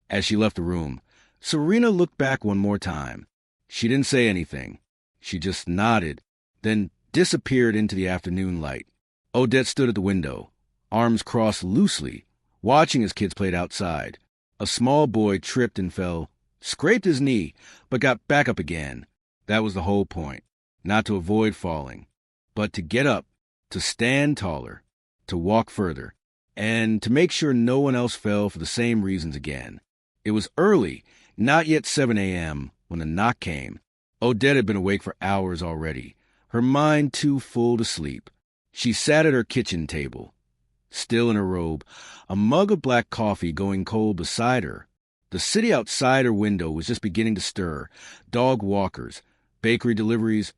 As she left the room, Serena looked back one more time. She didn't say anything. She just nodded, then disappeared into the afternoon light. Odette stood at the window, arms crossed loosely, watching as kids played outside. A small boy tripped and fell, scraped his knee, but got back up again. That was the whole point. Not to avoid falling, but to get up, to stand taller, to walk further, and to make sure no one else fell for the same reasons again. It was early, not yet 7 a.m., when the knock came. Odette had been awake for hours already, her mind too full to sleep. She sat at her kitchen table, still in her robe, a mug of black coffee going cold beside her. The city outside her window was just beginning to stir. Dog walkers, bakery deliveries,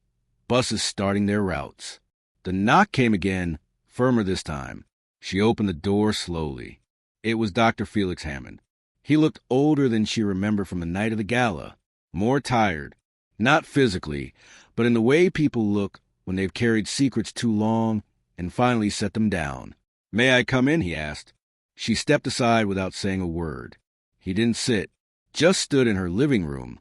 buses starting their routes. The knock came again, firmer this time. She opened the door slowly. It was Dr. Felix Hammond. He looked older than she remembered from the night of the gala, more tired, not physically, but in the way people look when they've carried secrets too long and finally set them down. "May I come in?" he asked. She stepped aside without saying a word. He didn't sit, just stood in her living room,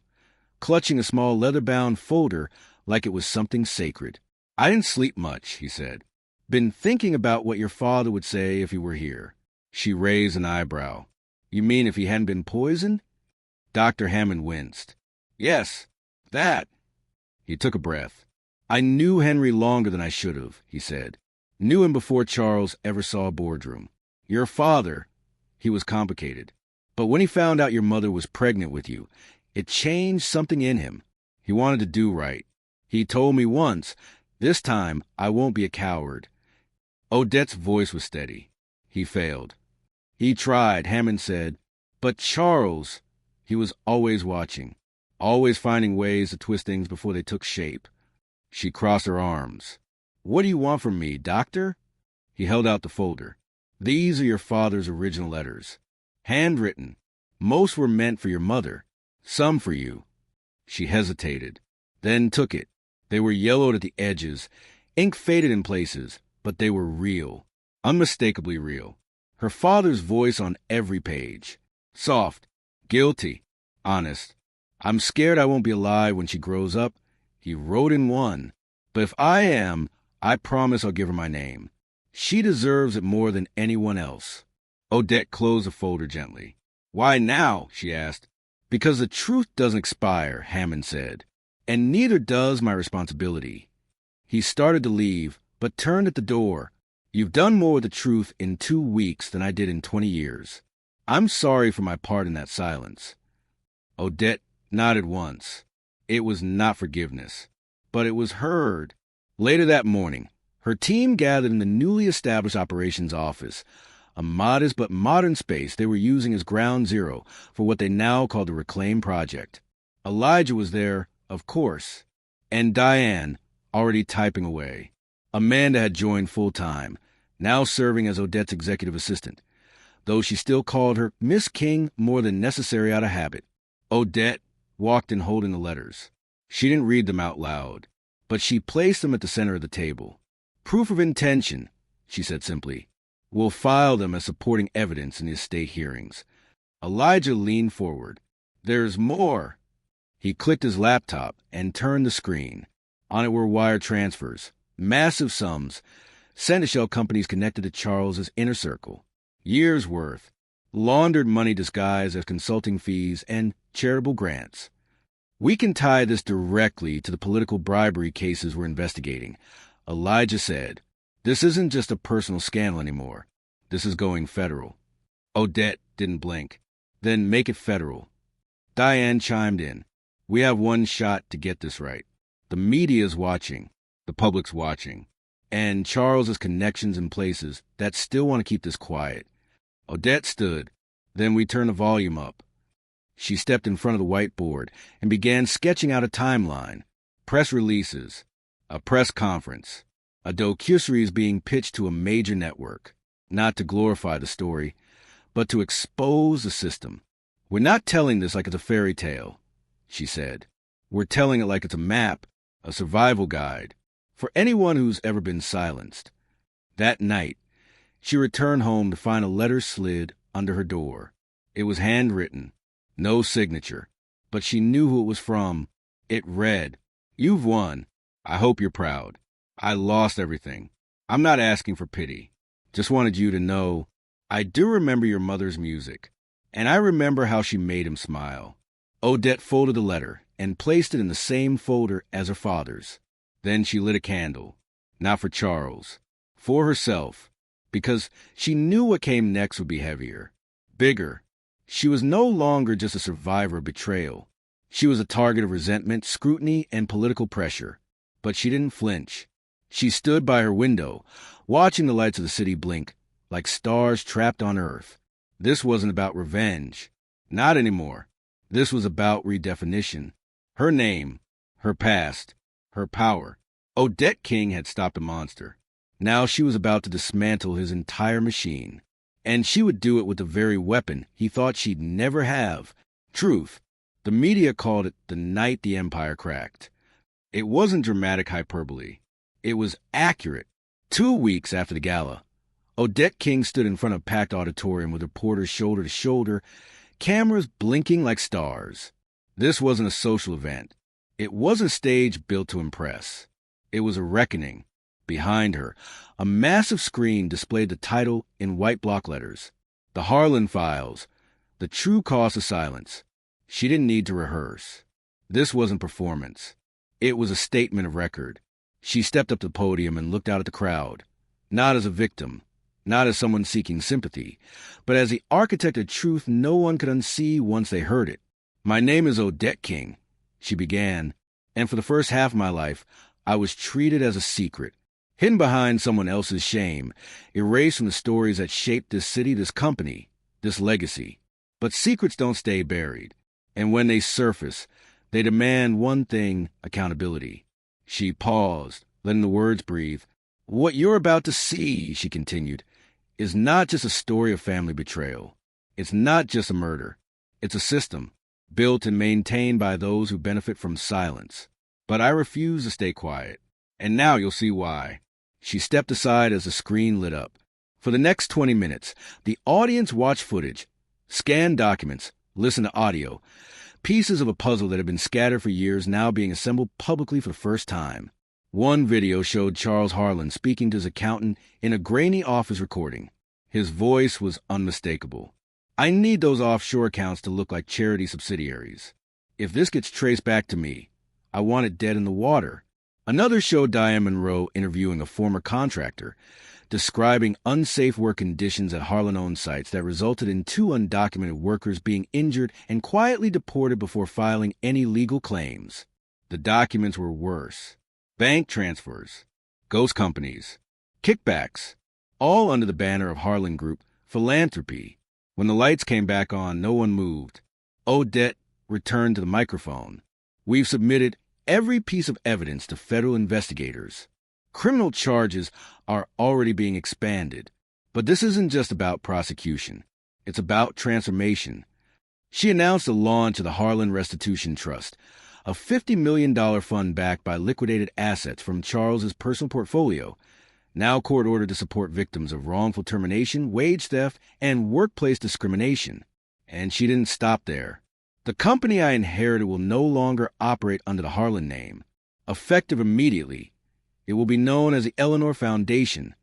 clutching a small leather-bound folder like it was something sacred. "I didn't sleep much," he said. "Been thinking about what your father would say if he were here." She raised an eyebrow. "You mean if he hadn't been poisoned?" Dr. Hammond winced. "Yes, that." He took a breath. "I knew Henry longer than I should have," he said. "Knew him before Charles ever saw a boardroom. Your father, he was complicated. But when he found out your mother was pregnant with you, it changed something in him. He wanted to do right. He told me once, 'This time I won't be a coward.'" Odette's voice was steady. "He failed." "He tried," Hammond said. "But Charles, he was always watching, always finding ways to twist things before they took shape." She crossed her arms. What do you want from me, doctor? He held out the folder. These are your father's original letters. Handwritten. Most were meant for your mother. Some for you. She hesitated, then took it. They were yellowed at the edges, ink faded in places, but they were real. Unmistakably real. Her father's voice on every page. Soft. Guilty. Honest. I'm scared I won't be alive when she grows up. He wrote in one. But if I am, I promise I'll give her my name. She deserves it more than anyone else. Odette closed the folder gently. Why now? She asked. Because the truth doesn't expire, Hammond said. And neither does my responsibility. He started to leave, but turned at the door. You've done more with the truth in 2 weeks than I did in 20 years. I'm sorry for my part in that silence. Odette nodded once. It was not forgiveness, but it was heard. Later that morning, her team gathered in the newly established operations office, a modest but modern space they were using as ground zero for what they now called the Reclaim Project. Elijah was there, of course, and Diane, already typing away. Amanda had joined full-time, now serving as Odette's executive assistant, though she still called her Miss King more than necessary out of habit. Odette walked in holding the letters. She didn't read them out loud, but she placed them at the center of the table. Proof of intention, she said simply. We'll file them as supporting evidence in the estate hearings. Elijah leaned forward. There's more. He clicked his laptop and turned the screen. On it were wire transfers, massive sums, sent to shell companies connected to Charles's inner circle. Years' worth, laundered money disguised as consulting fees and charitable grants. We can tie this directly to the political bribery cases we're investigating, Elijah said. This isn't just a personal scandal anymore. This is going federal. Odette didn't blink. Then make it federal. Diane chimed in. We have one shot to get this right. The media's watching. The public's watching. And Charles has connections in places that still want to keep this quiet. Odette stood. Then we turned the volume up. She stepped in front of the whiteboard and began sketching out a timeline. Press releases. A press conference. A docuseries being pitched to a major network. Not to glorify the story, but to expose the system. We're not telling this like it's a fairy tale, she said. We're telling it like it's a map, a survival guide, for anyone who's ever been silenced. That night, she returned home to find a letter slid under her door. It was handwritten, no signature, but she knew who it was from. It read, You've won. I hope you're proud. I lost everything. I'm not asking for pity. Just wanted you to know, I do remember your mother's music, and I remember how she made him smile. Odette folded the letter and placed it in the same folder as her father's. Then she lit a candle, not for Charles, for herself, because she knew what came next would be heavier, bigger. She was no longer just a survivor of betrayal. She was a target of resentment, scrutiny, and political pressure. But she didn't flinch. She stood by her window, watching the lights of the city blink, like stars trapped on Earth. This wasn't about revenge. Not anymore. This was about redefinition. Her name, her past, her power. Odette King had stopped a monster. Now she was about to dismantle his entire machine. And she would do it with the very weapon he thought she'd never have. Truth. The media called it the night the empire cracked. It wasn't dramatic hyperbole. It was accurate. 2 weeks after the gala, Odette King stood in front of a packed auditorium with reporters shoulder to shoulder, cameras blinking like stars. This wasn't a social event. It wasn't a stage built to impress. It was a reckoning. Behind her, a massive screen displayed the title in white block letters. The Harlan Files. The True Cost of Silence. She didn't need to rehearse. This wasn't performance. It was a statement of record. She stepped up to the podium and looked out at the crowd, not as a victim, not as someone seeking sympathy, but as the architect of truth no one could unsee once they heard it. My name is Odette King, she began, and for the first half of my life, I was treated as a secret, hidden behind someone else's shame, erased from the stories that shaped this city, this company, this legacy. But secrets don't stay buried, and when they surface, they demand one thing, accountability. She paused, letting the words breathe. What you're about to see, she continued, is not just a story of family betrayal. It's not just a murder. It's a system, built and maintained by those who benefit from silence. But I refuse to stay quiet. And now you'll see why. She stepped aside as the screen lit up. For the next 20 minutes, the audience watched footage, scanned documents, listened to audio, pieces of a puzzle that had been scattered for years now being assembled publicly for the first time. One video showed Charles Harlan speaking to his accountant in a grainy office recording. His voice was unmistakable. I need those offshore accounts to look like charity subsidiaries. If this gets traced back to me, I want it dead in the water. Another showed Diane Monroe interviewing a former contractor, describing unsafe work conditions at Harlan-owned sites that resulted in 2 undocumented workers being injured and quietly deported before filing any legal claims. The documents were worse. Bank transfers, ghost companies, kickbacks, all under the banner of Harlan Group philanthropy. When the lights came back on, no one moved. Odette returned to the microphone. We've submitted every piece of evidence to federal investigators. Criminal charges are already being expanded. But this isn't just about prosecution. It's about transformation. She announced the launch of the Harlan Restitution Trust, a $50 million fund backed by liquidated assets from Charles's personal portfolio, now court-ordered to support victims of wrongful termination, wage theft, and workplace discrimination. And she didn't stop there. The company I inherited will no longer operate under the Harlan name. Effective immediately, it will be known as the Eleanor Foundation,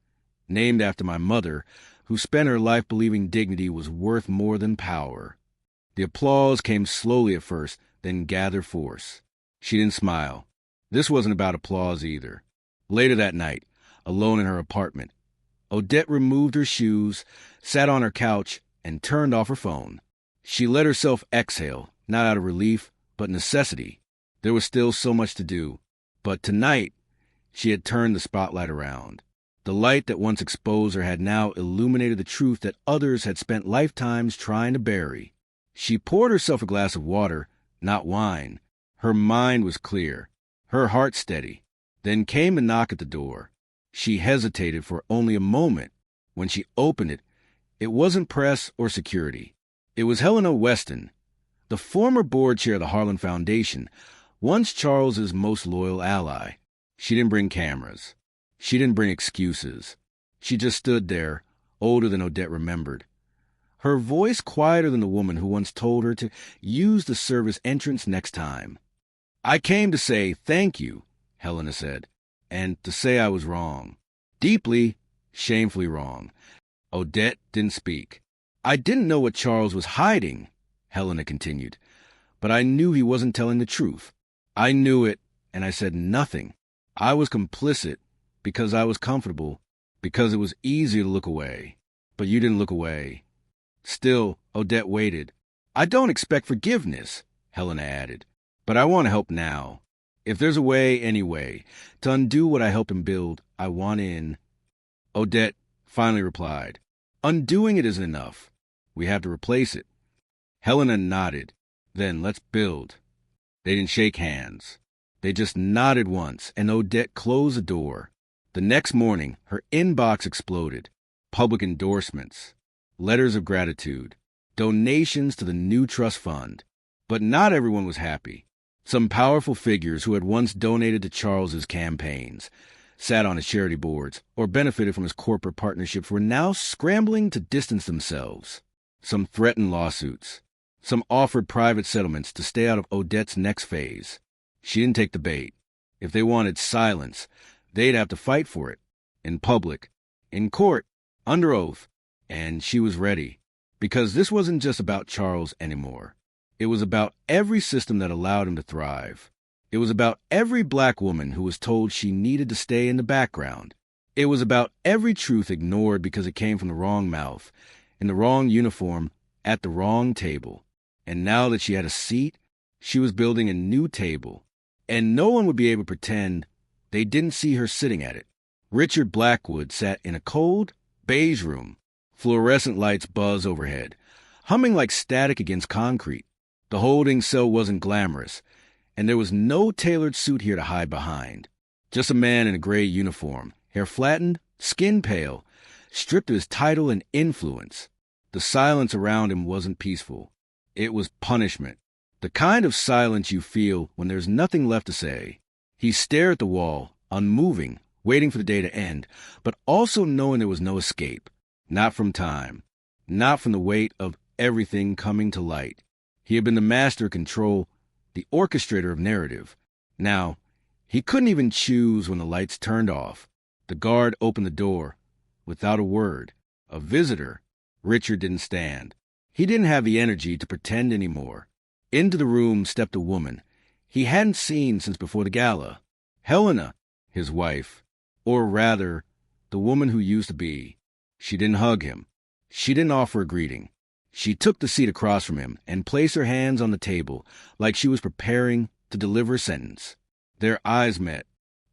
named after my mother, who spent her life believing dignity was worth more than power. The applause came slowly at first, then gathered force. She didn't smile. This wasn't about applause either. Later that night, alone in her apartment, Odette removed her shoes, sat on her couch, and turned off her phone. She let herself exhale, not out of relief, but necessity. There was still so much to do. But tonight, she had turned the spotlight around. The light that once exposed her had now illuminated the truth that others had spent lifetimes trying to bury. She poured herself a glass of water, not wine. Her mind was clear, her heart steady. Then came a knock at the door. She hesitated for only a moment. When she opened it, it wasn't press or security. It was Helena Weston, the former board chair of the Harlan Foundation, once Charles's most loyal ally. She didn't bring cameras. She didn't bring excuses. She just stood there, older than Odette remembered. Her voice quieter than the woman who once told her to use the service entrance next time. I came to say thank you, Helena said, and to say I was wrong. Deeply, shamefully wrong. Odette didn't speak. I didn't know what Charles was hiding, Helena continued, but I knew he wasn't telling the truth. I knew it, and I said nothing. I was complicit because I was comfortable, because it was easier to look away. But you didn't look away. Still, Odette waited. I don't expect forgiveness, Helena added, but I want to help now. If there's a way, any way, to undo what I helped him build, I want in. Odette finally replied, undoing it isn't enough. We have to replace it. Helena nodded. Then let's build. They didn't shake hands. They just nodded once, and Odette closed the door. The next morning, her inbox exploded. Public endorsements, letters of gratitude, donations to the new trust fund. But not everyone was happy. Some powerful figures who had once donated to Charles's campaigns, sat on his charity boards, or benefited from his corporate partnerships were now scrambling to distance themselves. Some threatened lawsuits. Some offered private settlements to stay out of Odette's next phase. She didn't take the bait. If they wanted silence, they'd have to fight for it. In public, in court, under oath. And she was ready. Because this wasn't just about Charles anymore. It was about every system that allowed him to thrive. It was about every black woman who was told she needed to stay in the background. It was about every truth ignored because it came from the wrong mouth, in the wrong uniform, at the wrong table. And now that she had a seat, she was building a new table. And no one would be able to pretend they didn't see her sitting at it. Richard Blackwood sat in a cold, beige room. Fluorescent lights buzzed overhead, humming like static against concrete. The holding cell wasn't glamorous, and there was no tailored suit here to hide behind. Just a man in a gray uniform, hair flattened, skin pale, stripped of his title and influence. The silence around him wasn't peaceful. It was punishment. The kind of silence you feel when there's nothing left to say. He stared at the wall, unmoving, waiting for the day to end, but also knowing there was no escape. Not from time. Not from the weight of everything coming to light. He had been the master of control, the orchestrator of narrative. Now, he couldn't even choose when the lights turned off. The guard opened the door. Without a word. A visitor. Richard didn't stand. He didn't have the energy to pretend anymore. Into the room stepped a woman he hadn't seen since before the gala. Helena, his wife. Or rather, the woman who used to be. She didn't hug him. She didn't offer a greeting. She took the seat across from him and placed her hands on the table like she was preparing to deliver a sentence. Their eyes met.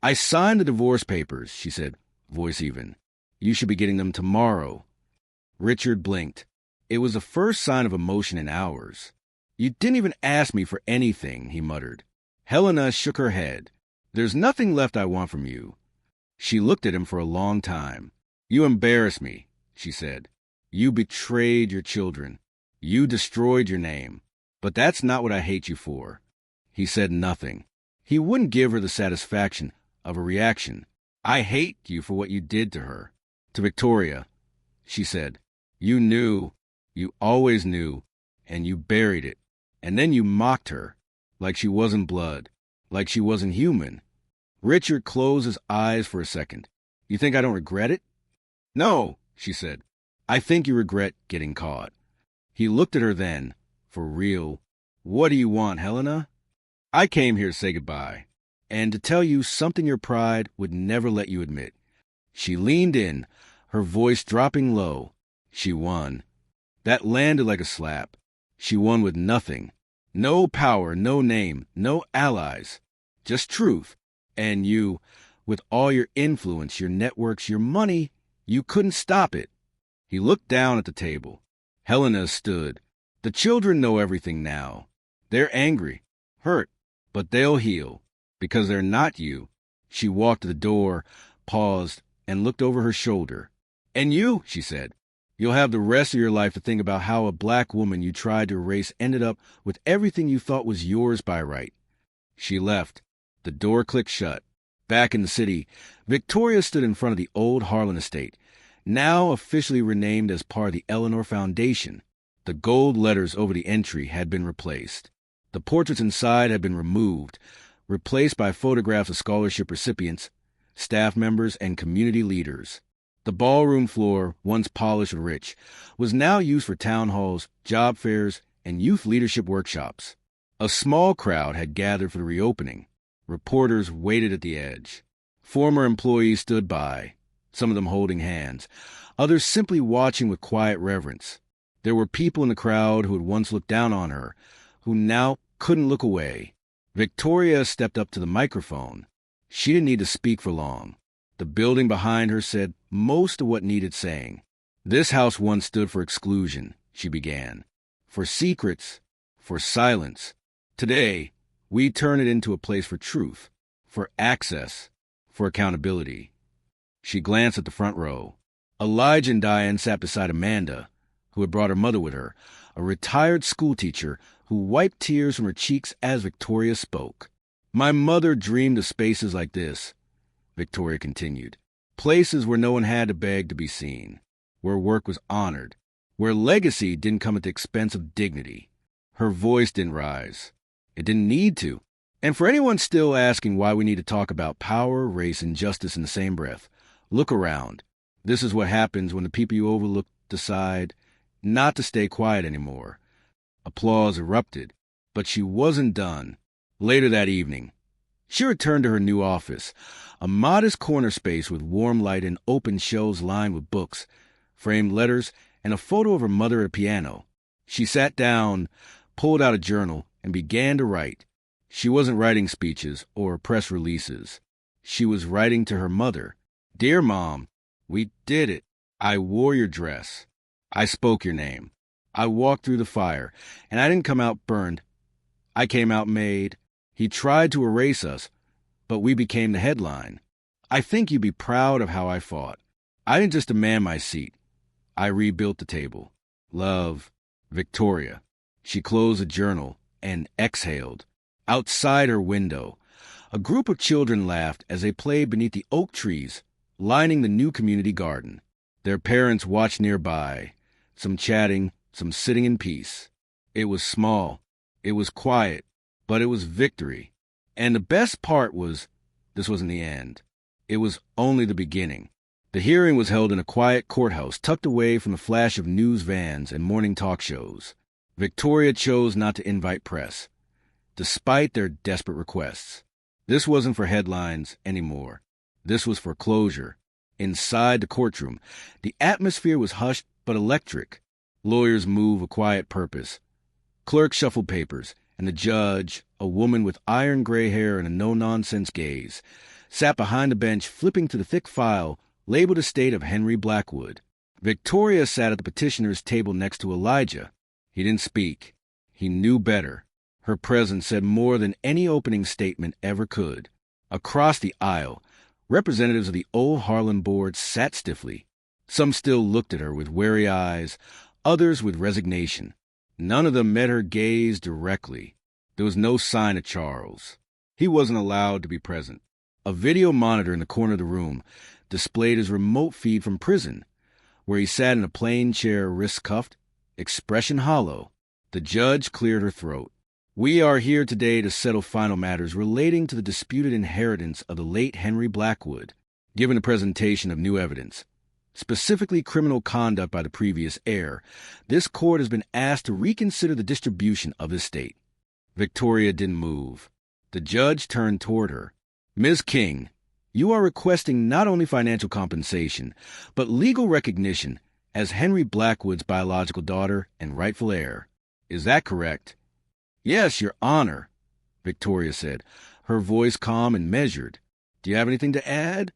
"I signed the divorce papers," she said, voice even. "You should be getting them tomorrow." Richard blinked. It was the first sign of emotion in hours. "You didn't even ask me for anything," he muttered. Helena shook her head. "There's nothing left I want from you." She looked at him for a long time. "You embarrass me," she said. "You betrayed your children. You destroyed your name. But that's not what I hate you for." He said nothing. He wouldn't give her the satisfaction of a reaction. "I hate you for what you did to her." To Victoria, she said, "You knew. You always knew. And you buried it. And then you mocked her. Like she wasn't blood. Like she wasn't human." Richard closed his eyes for a second. "You think I don't regret it?" "No," she said. "I think you regret getting caught." He looked at her then. For real. "What do you want, Helena?" "I came here to say goodbye. And to tell you something your pride would never let you admit." She leaned in, her voice dropping low. She won. That landed like a slap. She won with nothing. No power, no name, no allies. Just truth. And you, with all your influence, your networks, your money, you couldn't stop it. He looked down at the table. Helena stood. "The children know everything now. They're angry, hurt, but they'll heal. Because they're not you." She walked to the door, paused, and looked over her shoulder. "And you," she said, "you'll have the rest of your life to think about how a black woman you tried to erase ended up with everything you thought was yours by right." She left. The door clicked shut. Back in the city, Victoria stood in front of the old Harlan estate, now officially renamed as part of the Eleanor Foundation. The gold letters over the entry had been replaced. The portraits inside had been removed, replaced by photographs of scholarship recipients, staff members, and community leaders. The ballroom floor, once polished and rich, was now used for town halls, job fairs, and youth leadership workshops. A small crowd had gathered for the reopening. Reporters waited at the edge. Former employees stood by, some of them holding hands, others simply watching with quiet reverence. There were people in the crowd who had once looked down on her, who now couldn't look away. Victoria stepped up to the microphone. She didn't need to speak for long. The building behind her said most of what needed saying. "This house once stood for exclusion," she began. "For secrets, for silence. Today, we turn it into a place for truth, for access, for accountability." She glanced at the front row. Elijah and Diane sat beside Amanda, who had brought her mother with her, a retired schoolteacher who wiped tears from her cheeks as Victoria spoke. "My mother dreamed of spaces like this," Victoria continued. "Places where no one had to beg to be seen, where work was honored, where legacy didn't come at the expense of dignity." Her voice didn't rise. It didn't need to. And for anyone still asking why we need to talk about power, race, and justice in the same breath, look around. This is what happens when the people you overlook decide not to stay quiet anymore. Applause erupted, but she wasn't done. Later that evening, she returned to her new office, a modest corner space with warm light and open shelves lined with books, framed letters, and a photo of her mother at a piano. She sat down, pulled out a journal, and began to write. She wasn't writing speeches or press releases. She was writing to her mother. "Dear Mom, we did it. I wore your dress. I spoke your name. I walked through the fire, and I didn't come out burned. I came out made. He tried to erase us, but we became the headline. I think you'd be proud of how I fought. I didn't just demand my seat. I rebuilt the table. Love, Victoria. She closed the journal and exhaled. Outside her window, a group of children laughed as they played beneath the oak trees lining the new community garden. Their parents watched nearby, some chatting, some sitting in peace. It was small, it was quiet, but it was victory. And the best part was, this wasn't the end. It was only the beginning. The hearing was held in a quiet courthouse tucked away from the flash of news vans and morning talk shows. Victoria chose not to invite press, despite their desperate requests. This wasn't for headlines anymore. This was for closure. Inside the courtroom, the atmosphere was hushed but electric. Lawyers moved with quiet purpose. Clerks shuffled papers, and the judge, a woman with iron gray hair and a no-nonsense gaze, sat behind the bench flipping to the thick file labeled Estate of Henry Blackwood. Victoria sat at the petitioner's table next to Elijah. He didn't speak. He knew better. Her presence said more than any opening statement ever could. Across the aisle, representatives of the old Harlan board sat stiffly. Some still looked at her with wary eyes, others with resignation. None of them met her gaze directly. There was no sign of Charles. He wasn't allowed to be present. A video monitor in the corner of the room displayed his remote feed from prison, where he sat in a plain chair, wrists cuffed, expression hollow. The judge cleared her throat. We are here today to settle final matters relating to the disputed inheritance of the late Henry Blackwood, given the presentation of new evidence, specifically criminal conduct by the previous heir. This court has been asked to reconsider the distribution of his estate. Victoria didn't move. The judge turned toward her. Ms. King, you are requesting not only financial compensation, but legal recognition as Henry Blackwood's biological daughter and rightful heir. Is that correct? Yes, Your Honor, Victoria said, her voice calm and measured. Do you have anything to add?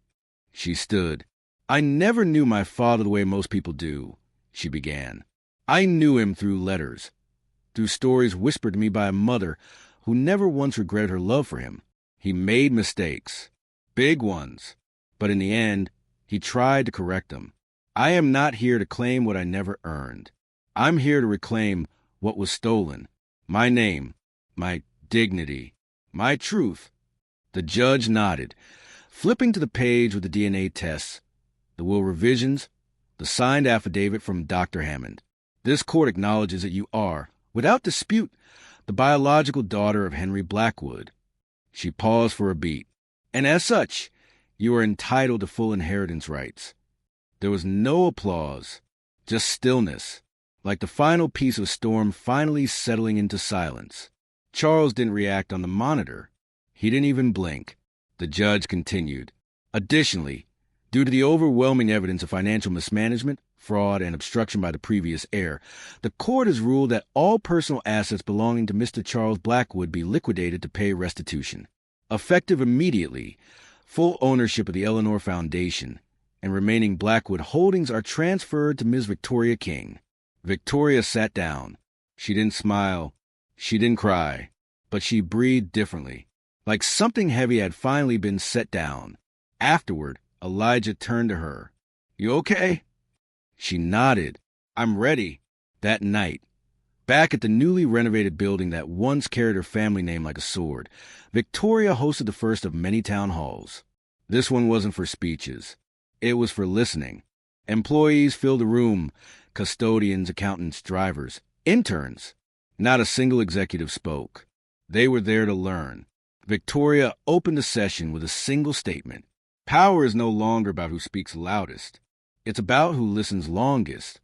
She stood. I never knew my father the way most people do, she began. I knew him through letters, through stories whispered to me by a mother who never once regretted her love for him. He made mistakes, big ones, but in the end, he tried to correct them. I am not here to claim what I never earned. I'm here to reclaim what was stolen. My name, my dignity, my truth. The judge nodded, flipping to the page with the DNA tests, the will revisions, the signed affidavit from Dr. Hammond. This court acknowledges that you are, without dispute, the biological daughter of Henry Blackwood. She paused for a beat. And as such, you are entitled to full inheritance rights. There was no applause, just stillness, like the final piece of storm finally settling into silence. Charles didn't react on the monitor. He didn't even blink. The judge continued. Additionally, due to the overwhelming evidence of financial mismanagement, fraud, and obstruction by the previous heir, the court has ruled that all personal assets belonging to Mr. Charles Blackwood be liquidated to pay restitution. Effective immediately, full ownership of the Eleanor Foundation and remaining Blackwood holdings are transferred to Ms. Victoria King. Victoria sat down. She didn't smile. She didn't cry. But she breathed differently, like something heavy had finally been set down. Afterward, Elijah turned to her. You okay? She nodded. I'm ready. That night, back at the newly renovated building that once carried her family name like a sword, Victoria hosted the first of many town halls. This one wasn't for speeches. It was for listening. Employees filled the room, custodians, accountants, drivers, interns. Not a single executive spoke. They were there to learn. Victoria opened the session with a single statement. Power is no longer about who speaks loudest. It's about who listens longest.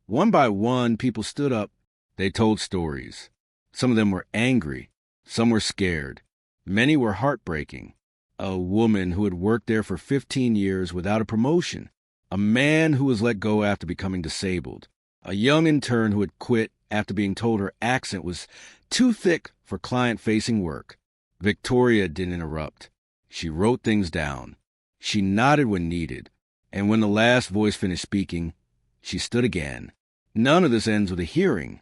One by one, people stood up. They told stories. Some of them were angry. Some were scared. Many were heartbreaking. A woman who had worked there for 15 years without a promotion. A man who was let go after becoming disabled. A young intern who had quit after being told her accent was too thick for client-facing work. Victoria didn't interrupt. She wrote things down. She nodded when needed, and when the last voice finished speaking, she stood again. None of this ends with a hearing,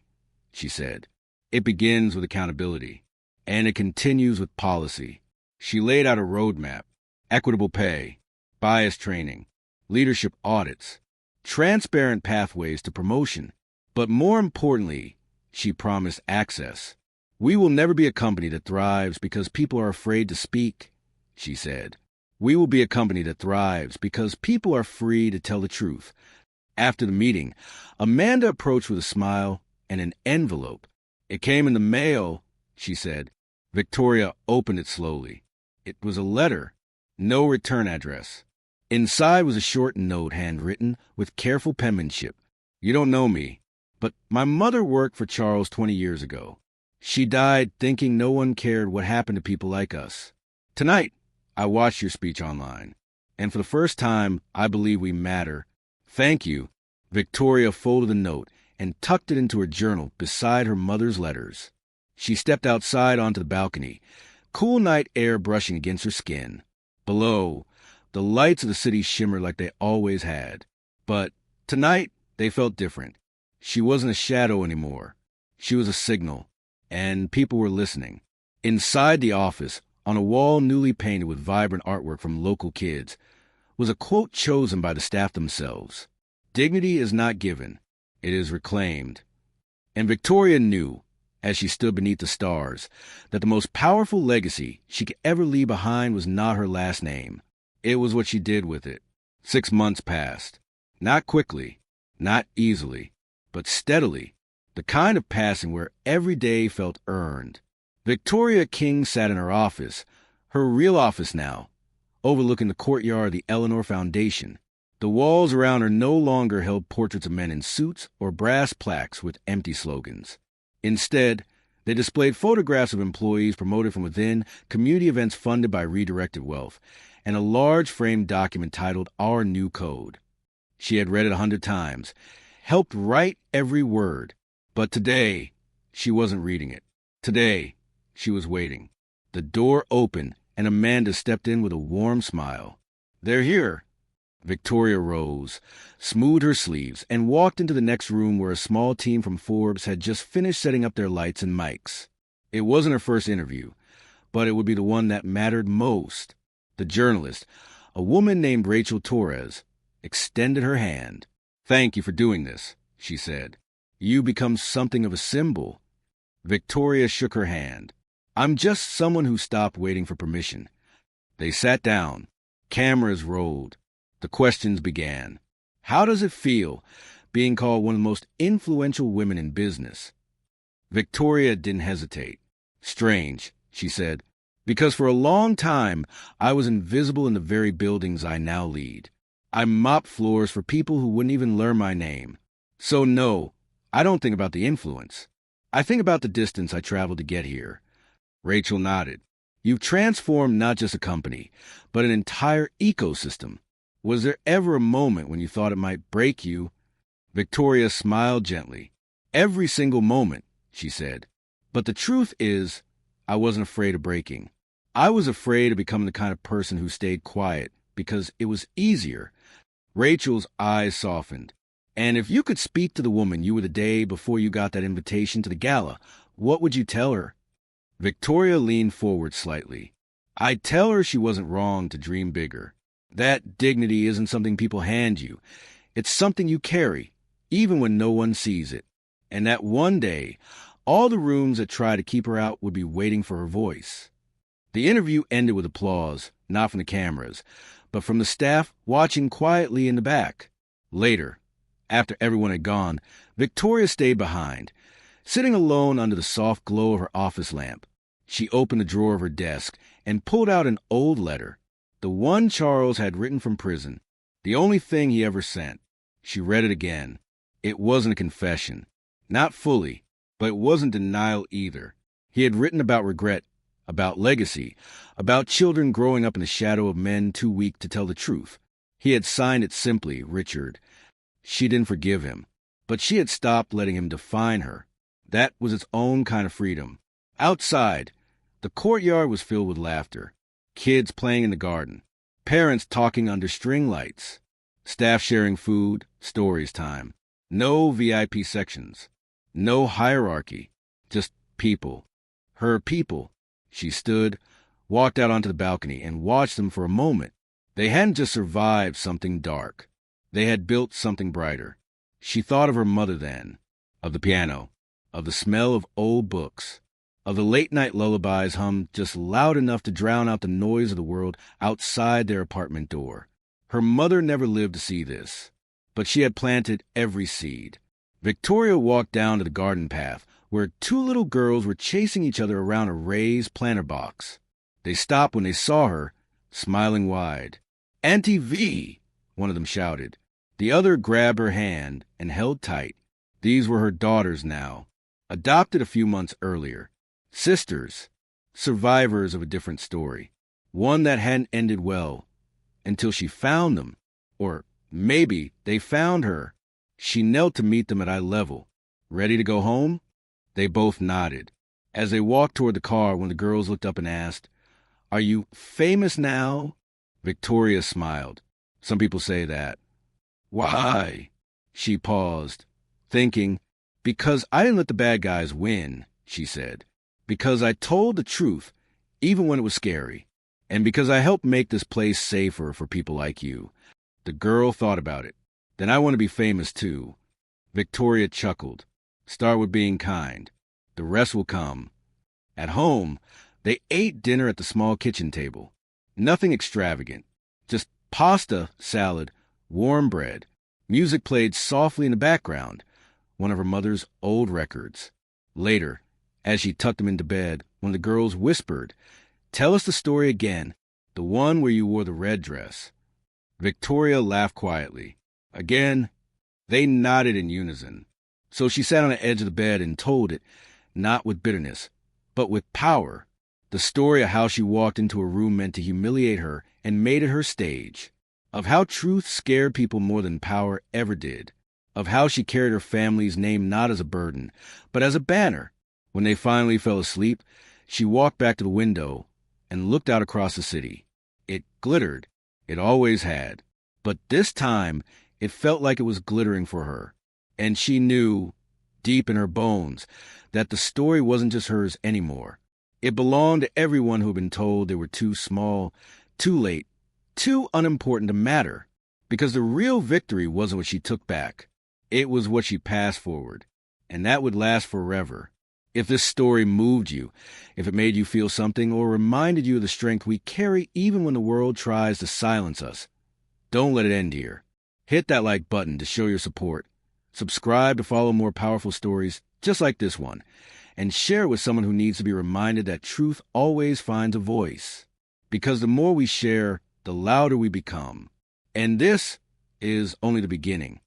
she said. It begins with accountability, and it continues with policy. She laid out a roadmap: equitable pay, bias training, leadership audits, transparent pathways to promotion. But more importantly, she promised access. "We will never be a company that thrives because people are afraid to speak," she said. "We will be a company that thrives because people are free to tell the truth." After the meeting, Amanda approached with a smile and an envelope. "It came in the mail," she said. Victoria opened it slowly. It was a letter, no return address. Inside was a short note, handwritten with careful penmanship. "You don't know me, but my mother worked for Charles 20 years ago. She died thinking no one cared what happened to people like us. Tonight, I watched your speech online, and for the first time, I believe we matter. Thank you." Victoria folded the note and tucked it into her journal beside her mother's letters. She stepped outside onto the balcony, cool night air brushing against her skin. Below, the lights of the city shimmered like they always had. But tonight, they felt different. She wasn't a shadow anymore. She was a signal, and people were listening. Inside the office, on a wall newly painted with vibrant artwork from local kids, was a quote chosen by the staff themselves: "Dignity is not given, it is reclaimed." And Victoria knew, as she stood beneath the stars, that the most powerful legacy she could ever leave behind was not her last name. It was what she did with it. 6 months passed. Not quickly, not easily, but steadily, the kind of passing where every day felt earned. Victoria King sat in her office, her real office now, overlooking the courtyard of the Eleanor Foundation. The walls around her no longer held portraits of men in suits or brass plaques with empty slogans. Instead, they displayed photographs of employees promoted from within, community events funded by redirected wealth, and a large framed document titled Our New Code. She had read it 100 times, helped write every word. But today, she wasn't reading it. Today, she was waiting. The door opened, and Amanda stepped in with a warm smile. "They're here." Victoria rose, smoothed her sleeves, and walked into the next room where a small team from Forbes had just finished setting up their lights and mics. It wasn't her first interview, but it would be the one that mattered most. The journalist, a woman named Rachel Torres, extended her hand. "Thank you for doing this," she said. "You become something of a symbol." Victoria shook her hand. "I'm just someone who stopped waiting for permission." They sat down. Cameras rolled. The questions began. How does it feel being called one of the most influential women in business? Victoria didn't hesitate. "Strange," she said, "because for a long time I was invisible in the very buildings I now lead. I mopped floors for people who wouldn't even learn my name. So no, I don't think about the influence. I think about the distance I traveled to get here." Rachel nodded. "You've transformed not just a company, but an entire ecosystem. Was there ever a moment when you thought it might break you?" Victoria smiled gently. "Every single moment," she said. "But the truth is, I wasn't afraid of breaking. I was afraid of becoming the kind of person who stayed quiet because it was easier." Rachel's eyes softened. "And if you could speak to the woman you were the day before you got that invitation to the gala, what would you tell her?" Victoria leaned forward slightly. "I'd tell her she wasn't wrong to dream bigger. That dignity isn't something people hand you. It's something you carry, even when no one sees it. And that one day, all the rooms that try to keep her out would be waiting for her voice." The interview ended with applause, not from the cameras, but from the staff watching quietly in the back. Later, after everyone had gone, Victoria stayed behind, sitting alone under the soft glow of her office lamp. She opened the drawer of her desk and pulled out an old letter, the one Charles had written from prison, the only thing he ever sent. She read it again. It wasn't a confession. Not fully, but it wasn't denial either. He had written about regret, about legacy, about children growing up in the shadow of men too weak to tell the truth. He had signed it simply, Richard. She didn't forgive him, but she had stopped letting him define her. That was its own kind of freedom. Outside, the courtyard was filled with laughter. Kids playing in the garden. Parents talking under string lights. Staff sharing food, stories time. No VIP sections. No hierarchy. Just people. Her people. She stood, walked out onto the balcony and watched them for a moment. They hadn't just survived something dark. They had built something brighter. She thought of her mother then, of the piano, of the smell of old books, of the late-night lullabies hummed just loud enough to drown out the noise of the world outside their apartment door. Her mother never lived to see this, but she had planted every seed. Victoria walked down to the garden path, where two little girls were chasing each other around a raised planter box. They stopped when they saw her, smiling wide. "Auntie V!" one of them shouted. The other grabbed her hand and held tight. These were her daughters now, adopted a few months earlier. Sisters, survivors of a different story, one that hadn't ended well until she found them, or maybe they found her. She knelt to meet them at eye level. "Ready to go home?" They both nodded. As they walked toward the car, one of the girls looked up and asked, "Are you famous now?" Victoria smiled. "Some people say that." "Why?" She paused, thinking. "Because I didn't let the bad guys win," she said. "Because I told the truth, even when it was scary. And because I helped make this place safer for people like you." The girl thought about it. "Then I want to be famous too." Victoria chuckled. "Start with being kind. The rest will come." At home, they ate dinner at the small kitchen table. Nothing extravagant. Just pasta, salad, warm bread. Music played softly in the background, one of her mother's old records. Later, as she tucked them into bed, one of the girls whispered, "Tell us the story again, the one where you wore the red dress." Victoria laughed quietly. Again, they nodded in unison. So she sat on the edge of the bed and told it, not with bitterness, but with power. The story of how she walked into a room meant to humiliate her and made it her stage. Of how truth scared people more than power ever did. Of how she carried her family's name not as a burden, but as a banner. When they finally fell asleep, she walked back to the window and looked out across the city. It glittered. It always had. But this time, it felt like it was glittering for her. And she knew, deep in her bones, that the story wasn't just hers anymore. It belonged to everyone who had been told they were too small, too late, too unimportant to matter. Because the real victory wasn't what she took back. It was what she passed forward. And that would last forever. If this story moved you, if it made you feel something or reminded you of the strength we carry even when the world tries to silence us, don't let it end here. Hit that like button to show your support. Subscribe to follow more powerful stories just like this one, and share it with someone who needs to be reminded that truth always finds a voice. Because the more we share, the louder we become. And this is only the beginning.